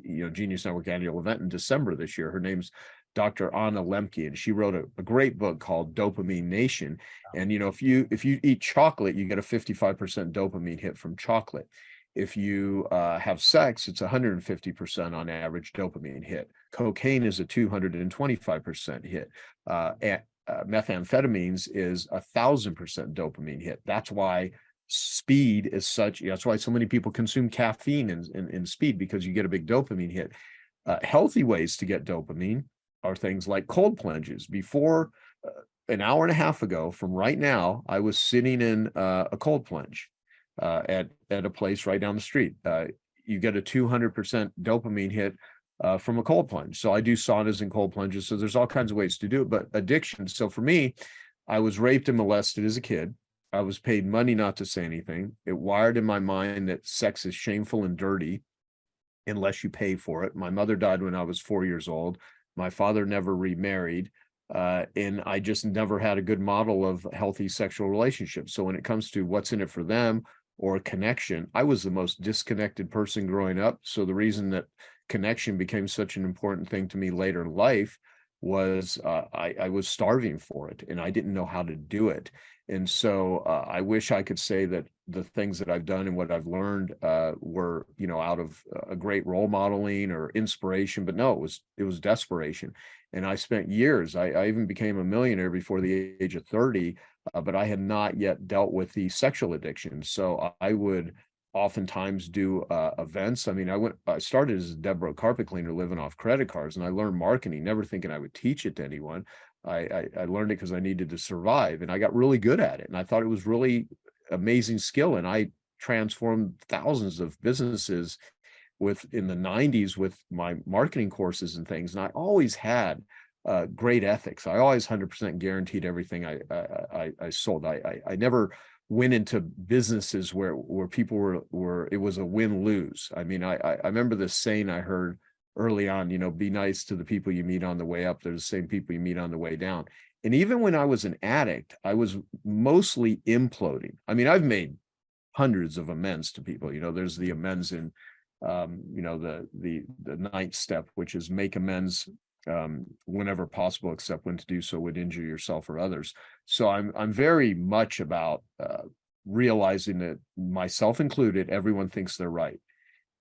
Speaker 3: Genius Network annual event in December this year. Her name's Dr. Anna Lemke, and she wrote a great book called Dopamine Nation. And if you eat chocolate, you get a 55% dopamine hit from chocolate. If you have sex, it's 150% on average dopamine hit. Cocaine is a 225% hit. Methamphetamines is 1,000% dopamine hit. That's why speed is such. That's why so many people consume caffeine in speed, because you get a big dopamine hit. Healthy ways to get dopamine are things like cold plunges. Before an hour and a half ago from right now, I was sitting in a cold plunge at a place right down the street. You get a 200% dopamine hit from a cold plunge. So I do saunas and cold plunges. So there's all kinds of ways to do it. But addiction. So for me, I was raped and molested as a kid. I was paid money not to say anything. It wired in my mind that sex is shameful and dirty unless you pay for it. My mother died when I was 4 years old. My father never remarried. And I just never had a good model of healthy sexual relationships. So when it comes to what's in it for them or connection, I was the most disconnected person growing up. So the reason that connection became such an important thing to me later in life was I was starving for it and I didn't know how to do it. And so I wish I could say that the things that I've done and what I've learned were, you know, out of a great role modeling or inspiration, but no, it was desperation. And I spent years, I even became a millionaire before the age of 30, but I had not yet dealt with the sexual addiction. So I would oftentimes do events. I mean, I started as a Deborah carpet cleaner living off credit cards, and I learned marketing, never thinking I would teach it to anyone. I learned it because I needed to survive, and I got really good at it. And I thought it was really amazing skill. And I transformed thousands of businesses in the 90s with my marketing courses and things. And I always had great ethics. I always 100% guaranteed everything I sold. I never went into businesses where people were it was a win-lose. I mean, I remember this saying I heard early on, you know, be nice to the people you meet on the way up. They're the same people you meet on the way down. And even when I was an addict, I was mostly imploding. I mean, I've made hundreds of amends to people. You know, there's the amends in, you know, the ninth step, which is make amends whenever possible, except when to do so would injure yourself or others. So I'm very much about realizing that, myself included, everyone thinks they're right.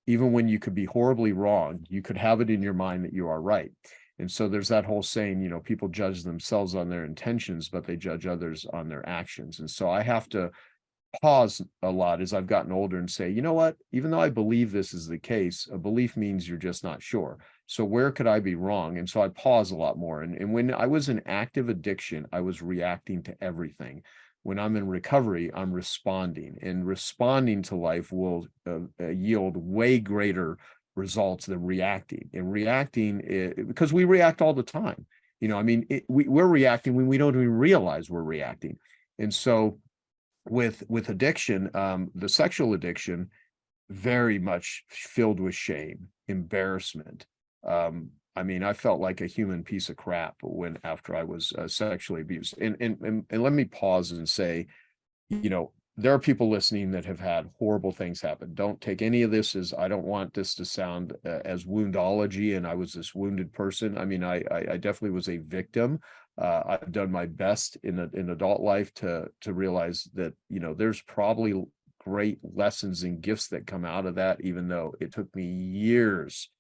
Speaker 3: Even when you could be horribly wrong, you could have it in your mind that you are right. And so there's that whole saying, you know, people judge themselves on their intentions, but they judge others on their actions. And so I have to pause a lot as I've gotten older and say, you know what, even though I believe this is the case, a belief means you're just not sure. So where could I be wrong? And so I pause a lot more. And when I was in active addiction, I was reacting to everything. When I'm in recovery, I'm responding, and responding to life will yield way greater results than reacting. And reacting, because we react all the time. You know, I mean, we're reacting when we don't even realize we're reacting. And so with addiction, the sexual addiction, very much filled with shame, embarrassment. I mean, I felt like a human piece of crap after I was sexually abused. And let me pause and say, you know, there are people listening that have had horrible things happen. Don't take any of this as, I don't want this to sound as woundology and I was this wounded person. I mean, I definitely was a victim. I've done my best in adult life to realize that, you know, there's probably great lessons and gifts that come out of that, even though it took me years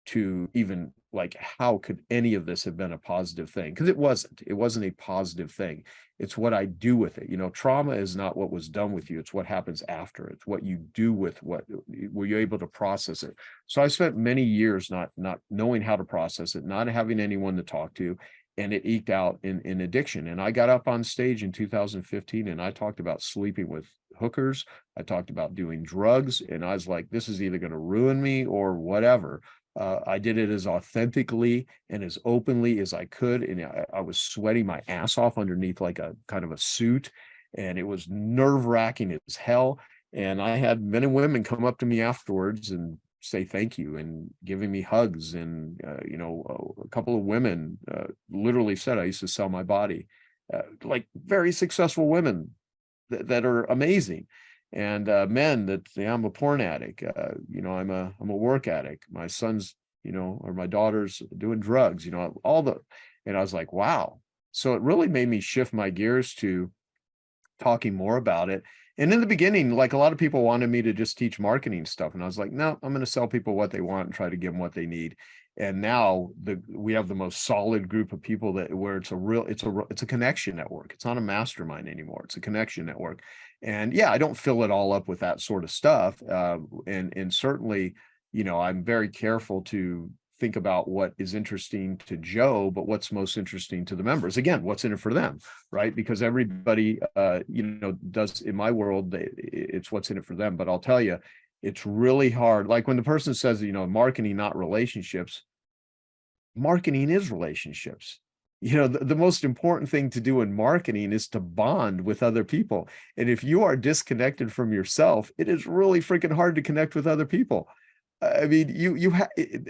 Speaker 3: to even, like, how could any of this have been a positive thing? Because it wasn't a positive thing. It's what I do with it. You know, trauma is not what was done with you. It's what happens after. It's what you do with were you able to process it? So I spent many years not knowing how to process it, not having anyone to talk to, and it eked out in addiction. And I got up on stage in 2015 and I talked about sleeping with hookers. I talked about doing drugs, and I was like, this is either going to ruin me or whatever. I did it as authentically and as openly as I could. And I was sweating my ass off underneath like a kind of a suit. And it was nerve-wracking as hell. And I had men and women come up to me afterwards and say thank you and giving me hugs. And, you know, a couple of women literally said, I used to sell my body, like very successful women that are amazing. And men that, yeah, I'm a porn addict, you know, I'm a work addict. My son's, you know, or my daughter's doing drugs, you know, and I was like, wow. So it really made me shift my gears to talking more about it. And in the beginning, like, a lot of people wanted me to just teach marketing stuff. And I was like, no, I'm going to sell people what they want and try to give them what they need. And now we have the most solid group of people where it's a connection network. It's not a mastermind anymore. It's a connection network. And yeah, I don't fill it all up with that sort of stuff. And certainly, you know, I'm very careful to think about what is interesting to Joe, but what's most interesting to the members. Again, what's in it for them, right? Because everybody, you know, does, in my world, it's what's in it for them. But I'll tell you, it's really hard. Like when the person says, you know, marketing, not relationships, marketing is relationships. You know, the most important thing to do in marketing is to bond with other people. And if you are disconnected from yourself, it is really freaking hard to connect with other people. I mean,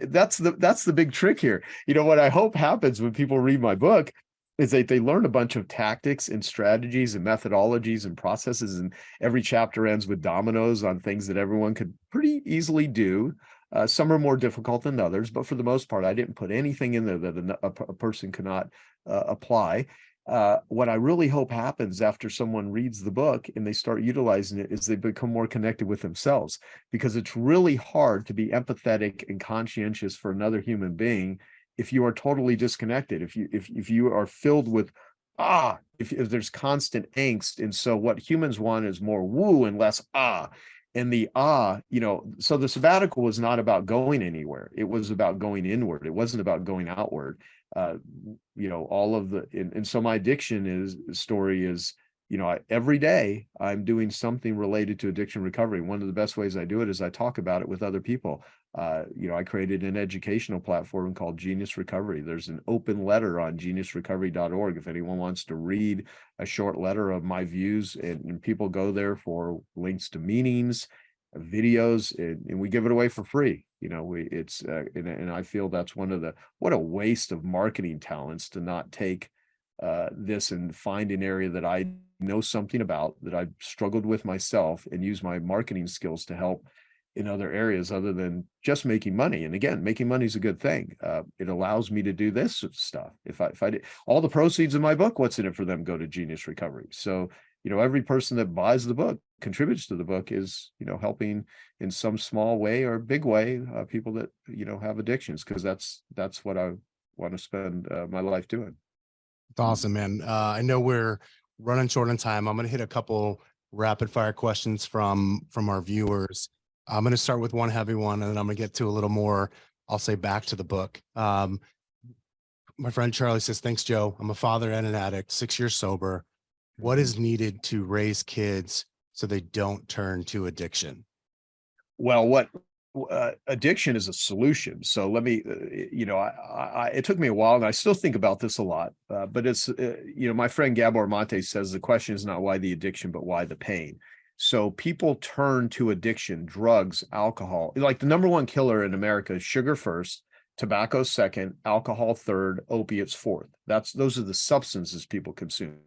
Speaker 3: that's the big trick here. You know, what I hope happens when people read my book is that they learn a bunch of tactics and strategies and methodologies and processes, and every chapter ends with dominoes on things that everyone could pretty easily do. Some are more difficult than others, but for the most part, I didn't put anything in there that a person cannot apply. what I really hope happens after someone reads the book and they start utilizing it is they become more connected with themselves, because it's really hard to be empathetic and conscientious for another human being if you are totally disconnected, if you are filled with if there's constant angst. And so what humans want is more woo and less and the so the sabbatical was not about going anywhere. It was about going inward. It wasn't about going outward. All of the, and so my addiction story is, every day I'm doing something related to addiction recovery. One of the best ways I do it is I talk about it with other people. I created an educational platform called Genius Recovery. There's an open letter on geniusrecovery.org. If anyone wants to read a short letter of my views, and people go there for links to meetings, videos, and we give it away for free. And I feel that's what a waste of marketing talents to not take this and find an area that I know something about, that I've struggled with myself, and use my marketing skills to help in other areas other than just making money. And again, making money is a good thing. It allows me to do this stuff. If I did all the proceeds of my book, what's in it for them? Go to Genius Recovery. So, every person that buys the book, contributes to the book, is, helping in some small way or big way, people that, have addictions, because that's what I want to spend my life doing.
Speaker 2: It's awesome, man. I know we're running short on time. I'm going to hit a couple rapid fire questions from our viewers. I'm going to start with one heavy one, and then I'm going to get to a little more, I'll say, back to the book. My friend Charlie says, thanks, Joe. I'm a father and an addict, 6 years sober. What is needed to raise kids so they don't turn to addiction?
Speaker 3: Well, addiction is a solution. So let me, it took me a while, and I still think about this a lot, but it's, my friend Gabor Mate says the question is not why the addiction, but why the pain. So people turn to addiction, drugs, alcohol. Like the number one killer in America is sugar first, tobacco second, alcohol third, opiates fourth. Those are the substances people consume.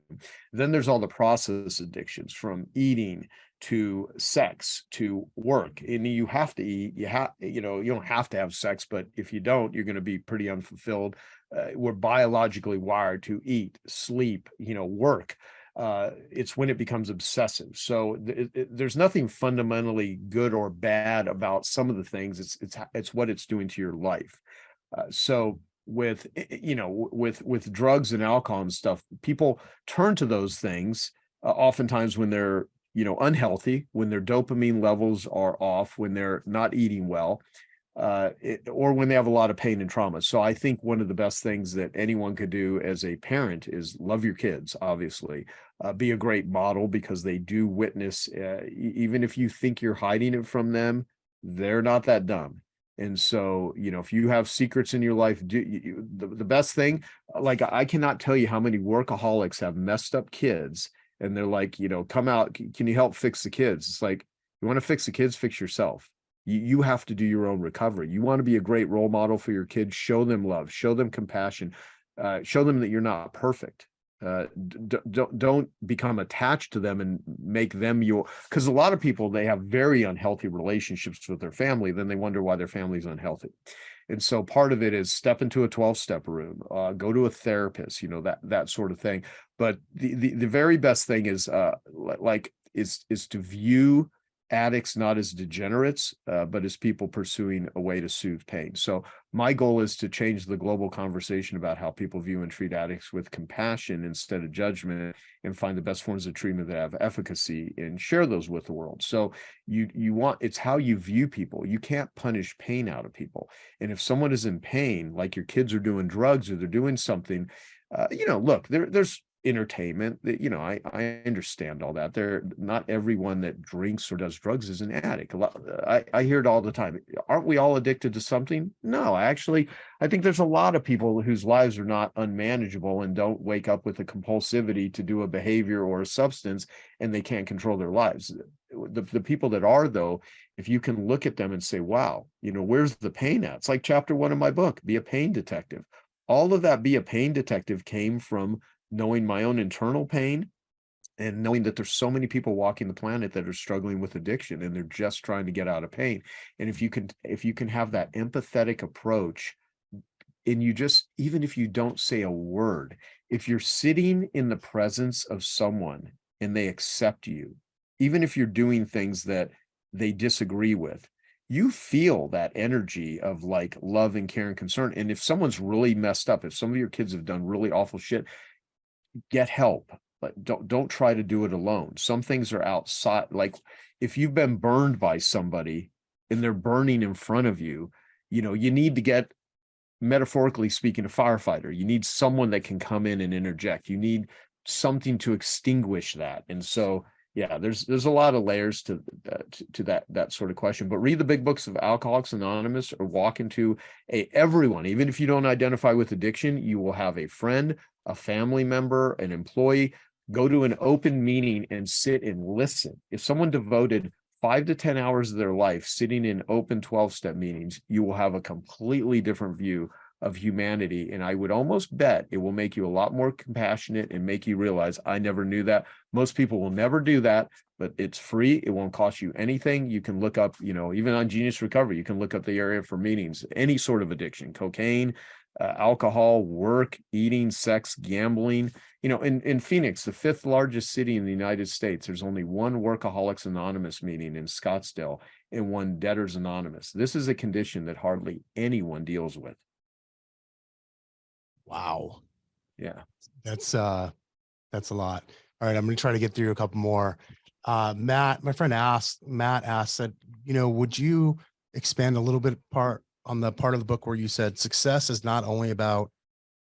Speaker 3: Then there's all the process addictions, from eating to sex to work. And you have to eat. You don't have to have sex, but if you don't, you're going to be pretty unfulfilled. We're biologically wired to eat, sleep, work. It's when it becomes obsessive. So there's nothing fundamentally good or bad about some of the things. It's what it's doing to your life. So with drugs and alcohol and stuff, people turn to those things oftentimes when they're unhealthy, when their dopamine levels are off, when they're not eating well, or when they have a lot of pain and trauma. So I think one of the best things that anyone could do as a parent is love your kids, obviously, be a great model, because they do witness, even if you think you're hiding it from them, they're not that dumb. And so, if you have secrets in your life, the best thing, like, I cannot tell you how many workaholics have messed up kids, and they're like, come out, can you help fix the kids? It's like, you want to fix the kids, fix yourself. You have to do your own recovery. You want to be a great role model for your kids, show them love, show them compassion, show them that you're not perfect. Don't become attached to them and make them because a lot of people, they have very unhealthy relationships with their family, then they wonder why their family's unhealthy. And so part of it is step into a 12-step room, go to a therapist, that sort of thing. But the very best thing is to view addicts not as degenerates, but as people pursuing a way to soothe pain. So my goal is to change the global conversation about how people view and treat addicts with compassion instead of judgment, and find the best forms of treatment that have efficacy and share those with the world. So it's how you view people. You can't punish pain out of people. And if someone is in pain, like your kids are doing drugs or they're doing something, look, there's entertainment that, I understand all that. Not everyone that drinks or does drugs is an addict. I hear it all the time. Aren't we all addicted to something? No, I think there's a lot of people whose lives are not unmanageable and don't wake up with a compulsivity to do a behavior or a substance, and they can't control their lives. The people that are, though, if you can look at them and say, wow, where's the pain at? It's like chapter 1 of my book, Be a Pain Detective. All of that Be a Pain Detective came from knowing my own internal pain, and knowing that there's so many people walking the planet that are struggling with addiction, and they're just trying to get out of pain. And if you can have that empathetic approach, and you just, even if you don't say a word, if you're sitting in the presence of someone and they accept you, even if you're doing things that they disagree with, you feel that energy of like love and care and concern. And if someone's really messed up, if some of your kids have done really awful shit, get help. But don't try to do it alone. Some things are outside. Like if you've been burned by somebody and they're burning in front of you, you know, you need to get, metaphorically speaking, a firefighter. You need someone that can come in and interject. You need something to extinguish that. And so, yeah, there's a lot of layers to that sort of question. But read the big books of Alcoholics Anonymous, or walk into everyone, even if you don't identify with addiction, you will have a friend, a family member, an employee. Go to an open meeting and sit and listen. If someone devoted 5 to 10 hours of their life sitting in open 12-step meetings, you will have a completely different view of humanity. And I would almost bet it will make you a lot more compassionate and make you realize, I never knew that. Most people will never do that, but it's free. It won't cost you anything. You can look up, you know, even on Genius Recovery, you can look up the area for meetings, any sort of addiction, cocaine, alcohol, work, eating, sex, gambling. You know, in Phoenix, the 5th largest city in the United States, there's only one Workaholics Anonymous meeting in Scottsdale and one Debtors Anonymous. This is a condition that hardly anyone deals with.
Speaker 2: Wow.
Speaker 3: Yeah.
Speaker 2: That's a lot. All right. I'm going to try to get through a couple more. Matt, my friend Matt asked that, you know, would you expand a little bit on the part of the book where you said success is not only about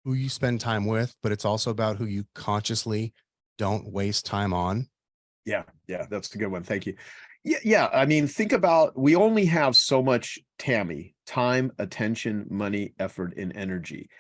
Speaker 2: who you spend time with, but it's also about who you consciously don't waste time on?
Speaker 3: Yeah. That's a good one. Thank you. Yeah. I mean, think about, we only have so much TAMI, time, attention, money, effort, and energy.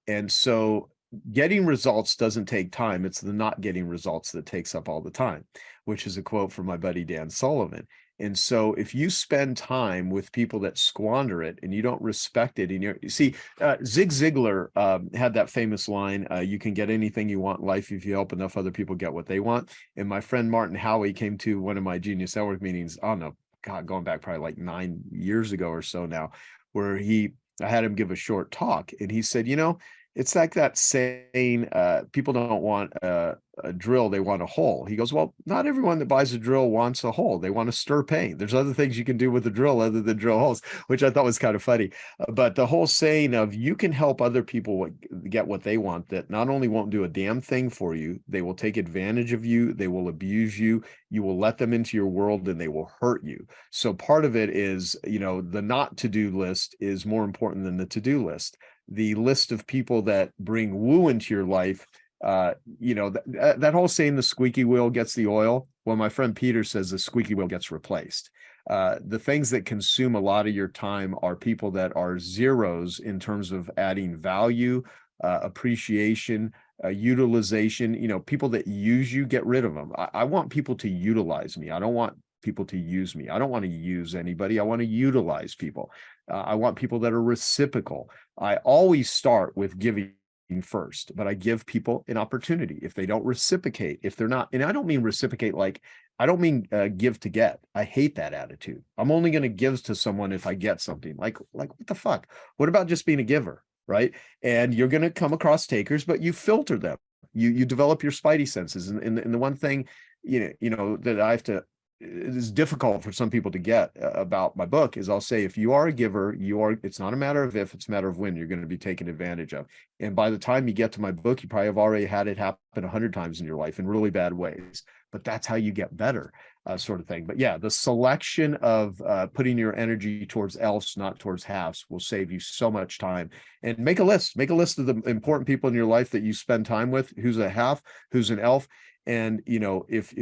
Speaker 3: And so getting results doesn't take time. It's the not getting results that takes up all the time, which is a quote from my buddy Dan Sullivan. And so if you spend time with people that squander it and you don't respect it, you see, Zig Ziglar had that famous line, you can get anything you want in life if you help enough other people get what they want. And my friend Martin Howie came to one of my Genius Network meetings, I don't know, God, going back probably like 9 years ago or so now, where I had him give a short talk, and he said, you know, it's like that saying, people don't want a drill, they want a hole. He goes, well, not everyone that buys a drill wants a hole. They want to stir paint. There's other things you can do with a drill other than drill holes, which I thought was kind of funny. But the whole saying of you can help other people get what they want, that not only won't do a damn thing for you, they will take advantage of you, they will abuse you, you will let them into your world, and they will hurt you. So part of it is, you know, the not to-do list is more important than the to-do list. The list of people that bring woo into your life, you know, that whole saying, the squeaky wheel gets the oil. Well, my friend Peter says the squeaky wheel gets replaced. The things that consume a lot of your time are people that are zeros in terms of adding value, appreciation, utilization. You know, people that use you, get rid of them. I want people to utilize me. I don't want people to use me. I don't want to use anybody. I want to utilize people. I want people that are reciprocal. I always start with giving first, but I give people an opportunity. If they don't reciprocate, if they're not, and I don't mean reciprocate like, I don't mean give to get. I hate that attitude. I'm only going to give to someone if I get something. Like what the fuck? What about just being a giver, right? And you're going to come across takers, but you filter them. You develop your spidey senses. And the one thing, you know that I have to, it is difficult for some people to get about my book is I'll say, if you are a giver, it's not a matter of if, it's a matter of when you're going to be taken advantage of. And by the time you get to my book, you probably have already had it happen 100 times in your life in really bad ways, but that's how you get better, sort of thing. But yeah, the selection of putting your energy towards elves, not towards halves, will save you so much time. And make a list of the important people in your life that you spend time with, who's a half, who's an elf. And, you know, if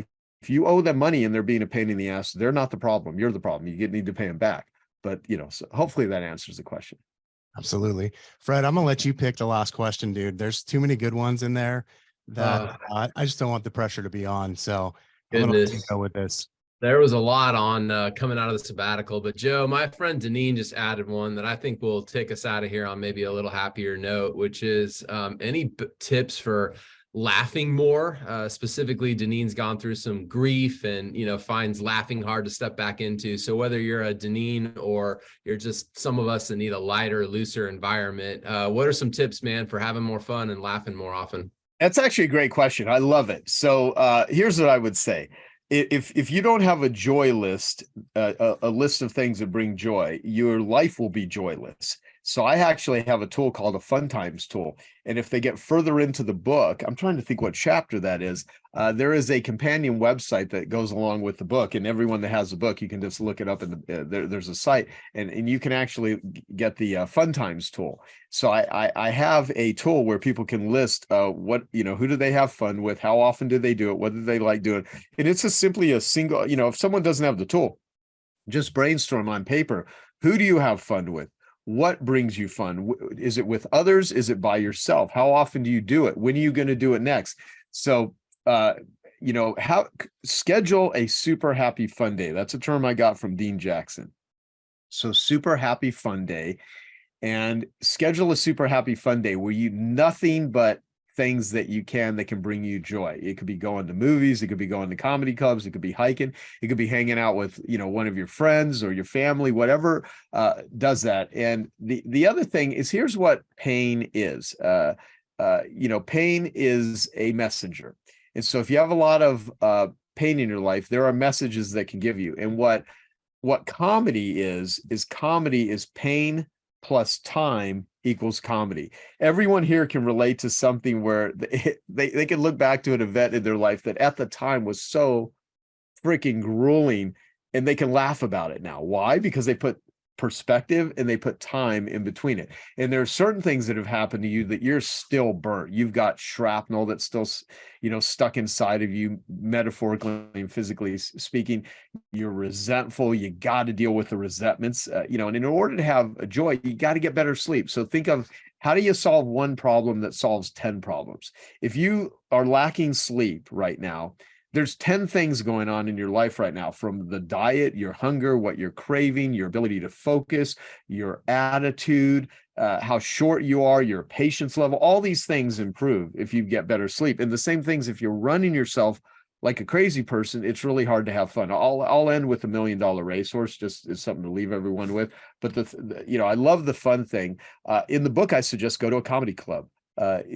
Speaker 3: you owe them money and they're being a pain in the ass, they're not the problem. You're the problem. You need to pay them back. But, you know, so hopefully that answers the question.
Speaker 2: Absolutely. Fred, I'm going to let you pick the last question, dude. There's too many good ones in there that I just don't want the pressure to be on. So I'm going to let you go with this.
Speaker 1: There was a lot on coming out of the sabbatical, but Joe, my friend Deneen just added one that I think will take us out of here on maybe a little happier note, which is any tips for laughing more. Specifically, Deneen's gone through some grief and, finds laughing hard to step back into. So whether you're a Deneen or you're just some of us that need a lighter, looser environment, what are some tips, man, for having more fun and laughing more often?
Speaker 3: That's actually a great question. I love it. So here's what I would say. If you don't have a joy list, a list of things that bring joy, your life will be joyless. So I actually have a tool called a Fun Times tool. And if they get further into the book, I'm trying to think what chapter that is. There is a companion website that goes along with the book, and everyone that has a book, you can just look it up in there's a site, and you can actually get the Fun Times tool. So I have a tool where people can list what, who do they have fun with, how often do they do it, what do they like doing, and it's just simply a single, if someone doesn't have the tool, just brainstorm on paper. Who do you have fun with? What brings you fun? Is it with others? Is it by yourself? How often do you do it? When are you going to do it next? So, how schedule a super happy fun day. That's a term I got from Dean Jackson. So super happy fun day, and schedule a super happy fun day where you nothing but things that can bring you joy. It could be going to movies, it could be going to comedy clubs, it could be hiking, it could be hanging out with, one of your friends or your family, whatever does that. And the other thing is, here's what pain is. Pain is a messenger. And so if you have a lot of pain in your life, there are messages that can give you. And what comedy is pain plus time equals comedy. Everyone here can relate to something where they can look back to an event in their life that at the time was so freaking grueling, and they can laugh about it now. Why? Because they put perspective and they put time in between it. And there are certain things that have happened to you that you're still burnt. You've got shrapnel that's still, stuck inside of you, metaphorically and physically speaking. You're resentful. You got to deal with the resentments, and in order to have a joy, you got to get better sleep. So think of, how do you solve one problem that solves 10 problems? If you are lacking sleep right now, there's 10 things going on in your life right now, from the diet, your hunger, what you're craving, your ability to focus, your attitude, how short you are, your patience level. All these things improve if you get better sleep. And the same things, if you're running yourself like a crazy person, it's really hard to have fun. I'll end with $1 Million Racehorse, just as something to leave everyone with. But I love the fun thing. In the book, I suggest go to a comedy club.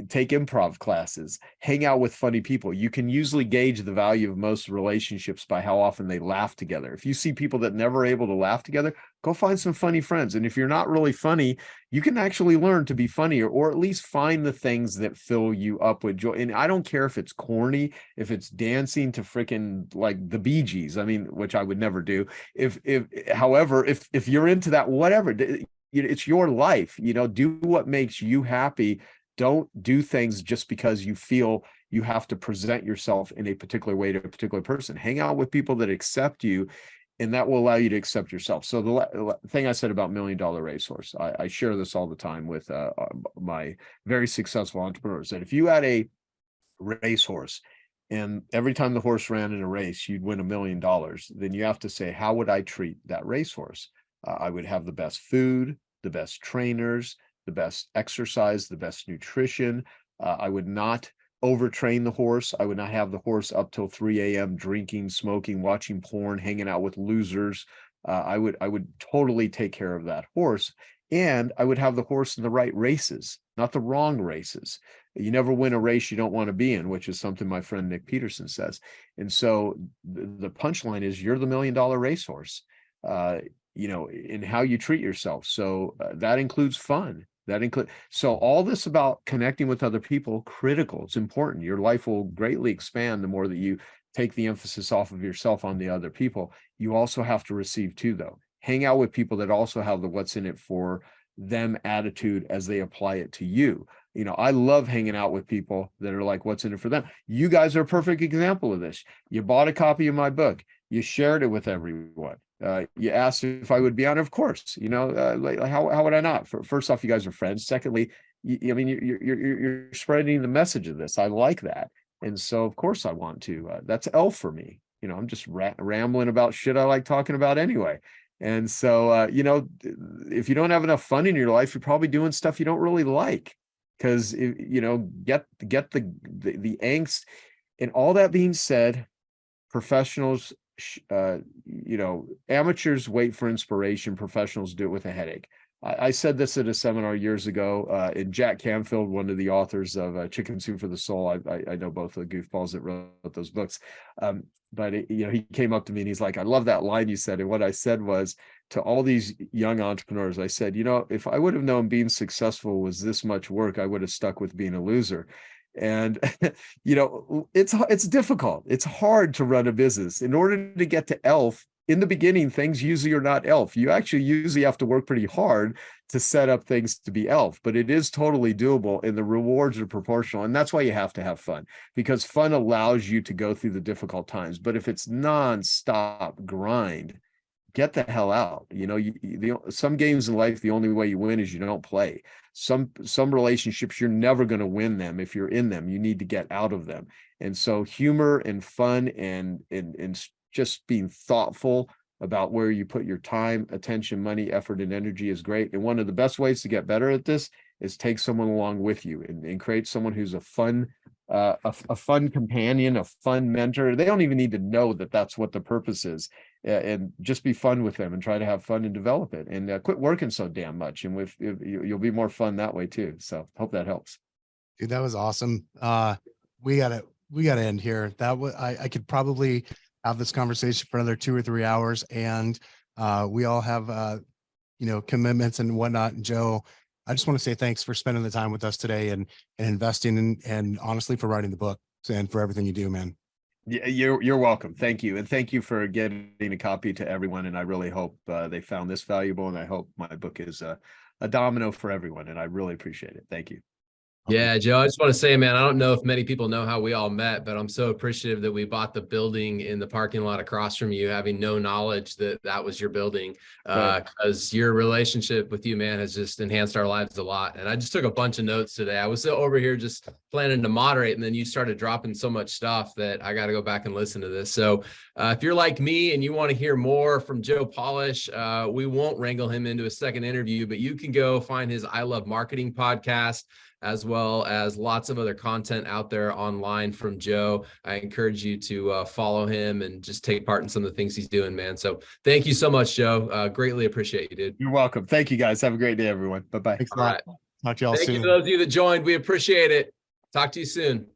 Speaker 3: Take improv classes, hang out with funny people. You can usually gauge the value of most relationships by how often they laugh together. If you see people that never able to laugh together, go find some funny friends. And if you're not really funny, you can actually learn to be funnier, or at least find the things that fill you up with joy. And I don't care if it's corny, if it's dancing to freaking like the Bee Gees, which I would never do. However, if you're into that, whatever, it's your life, do what makes you happy. Don't do things just because you feel you have to present yourself in a particular way to a particular person. Hang out with people that accept you, and that will allow you to accept yourself. So the thing I said about $1 Million Racehorse, I share this all the time with my very successful entrepreneurs, that if you had a racehorse and every time the horse ran in a race, you'd win $1 million, then you have to say, how would I treat that racehorse? I would have the best food, the best trainers, the best exercise, the best nutrition. I would not overtrain the horse. I would not have the horse up till 3 a.m. drinking, smoking, watching porn, hanging out with losers. I would totally take care of that horse, and I would have the horse in the right races, not the wrong races. You never win a race you don't want to be in, which is something my friend Nick Peterson says. And so the punchline is, you're the $1 Million Racehorse, in how you treat yourself. So that includes fun. So all this about connecting with other people, critical. It's important. Your life will greatly expand the more that you take the emphasis off of yourself on the other people. You also have to receive too, though. Hang out with people that also have the what's in it for them attitude as they apply it to you. I love hanging out with people that are like, what's in it for them? You guys are a perfect example of this. You bought a copy of my book. You shared it with everyone. You asked if I would be on it. Of course, how would I not? First off, you guys are friends. Secondly, you're spreading the message of this. I like that. And so of course I want to. That's L for me. I'm just rambling about shit I like talking about anyway. And so, if you don't have enough fun in your life, you're probably doing stuff you don't really like. because get the angst. And all that being said, professionals, amateurs wait for inspiration, professionals do it with a headache. I said this at a seminar years ago, and Jack Canfield, one of the authors of Chicken Soup for the Soul. I know both of the goofballs that wrote those books. But he came up to me and he's like, I love that line you said. And what I said was, to all these young entrepreneurs, I said, if I would have known being successful was this much work, I would have stuck with being a loser. And it's difficult. It's hard to run a business. In order to get to ELF, in the beginning, things usually are not ELF. You actually usually have to work pretty hard to set up things to be ELF, but it is totally doable and the rewards are proportional. And that's why you have to have fun, because fun allows you to go through the difficult times. But if it's nonstop grind, get the hell out. Some games in life, the only way you win is you don't play. Some relationships, you're never going to win them. If you're in them, you need to get out of them. And so humor and fun and just being thoughtful about where you put your time, attention, money, effort, and energy is great. And one of the best ways to get better at this is take someone along with you and create someone who's a fun companion, a fun mentor. They don't even need to know that that's what the purpose is, and just be fun with them and try to have fun and develop it, and quit working so damn much. And you'll be more fun that way too. So hope that helps.
Speaker 2: Dude, that was awesome. We gotta end here. That was, I could probably have this conversation for another 2 or 3 hours, and we all have commitments and whatnot. And Joe, I just want to say thanks for spending the time with us today and investing in, and honestly for writing the book and for everything you do, man.
Speaker 3: Yeah, you're welcome. Thank you. And thank you for getting a copy to everyone. And I really hope they found this valuable, and I hope my book is a domino for everyone. And I really appreciate it. Thank you.
Speaker 1: Yeah, Joe, I just want to say, man, I don't know if many people know how we all met, but I'm so appreciative that we bought the building in the parking lot across from you, having no knowledge that that was your building, because your relationship with you, man, has just enhanced our lives a lot. And I just took a bunch of notes today. I was over here just planning to moderate, and then you started dropping so much stuff that I got to go back and listen to this. So if you're like me and you want to hear more from Joe Polish, we won't wrangle him into a second interview, but you can go find his I Love Marketing podcast, as well as lots of other content out there online from Joe. I encourage you to follow him and just take part in some of the things he's doing, man. So thank you so much, Joe. Greatly appreciate you, dude.
Speaker 3: You're welcome. Thank you, guys. Have a great day, everyone. Bye-bye.
Speaker 2: Thanks a lot. Talk to y'all soon.
Speaker 1: Thank you to those of you that joined. We appreciate it. Talk to you soon.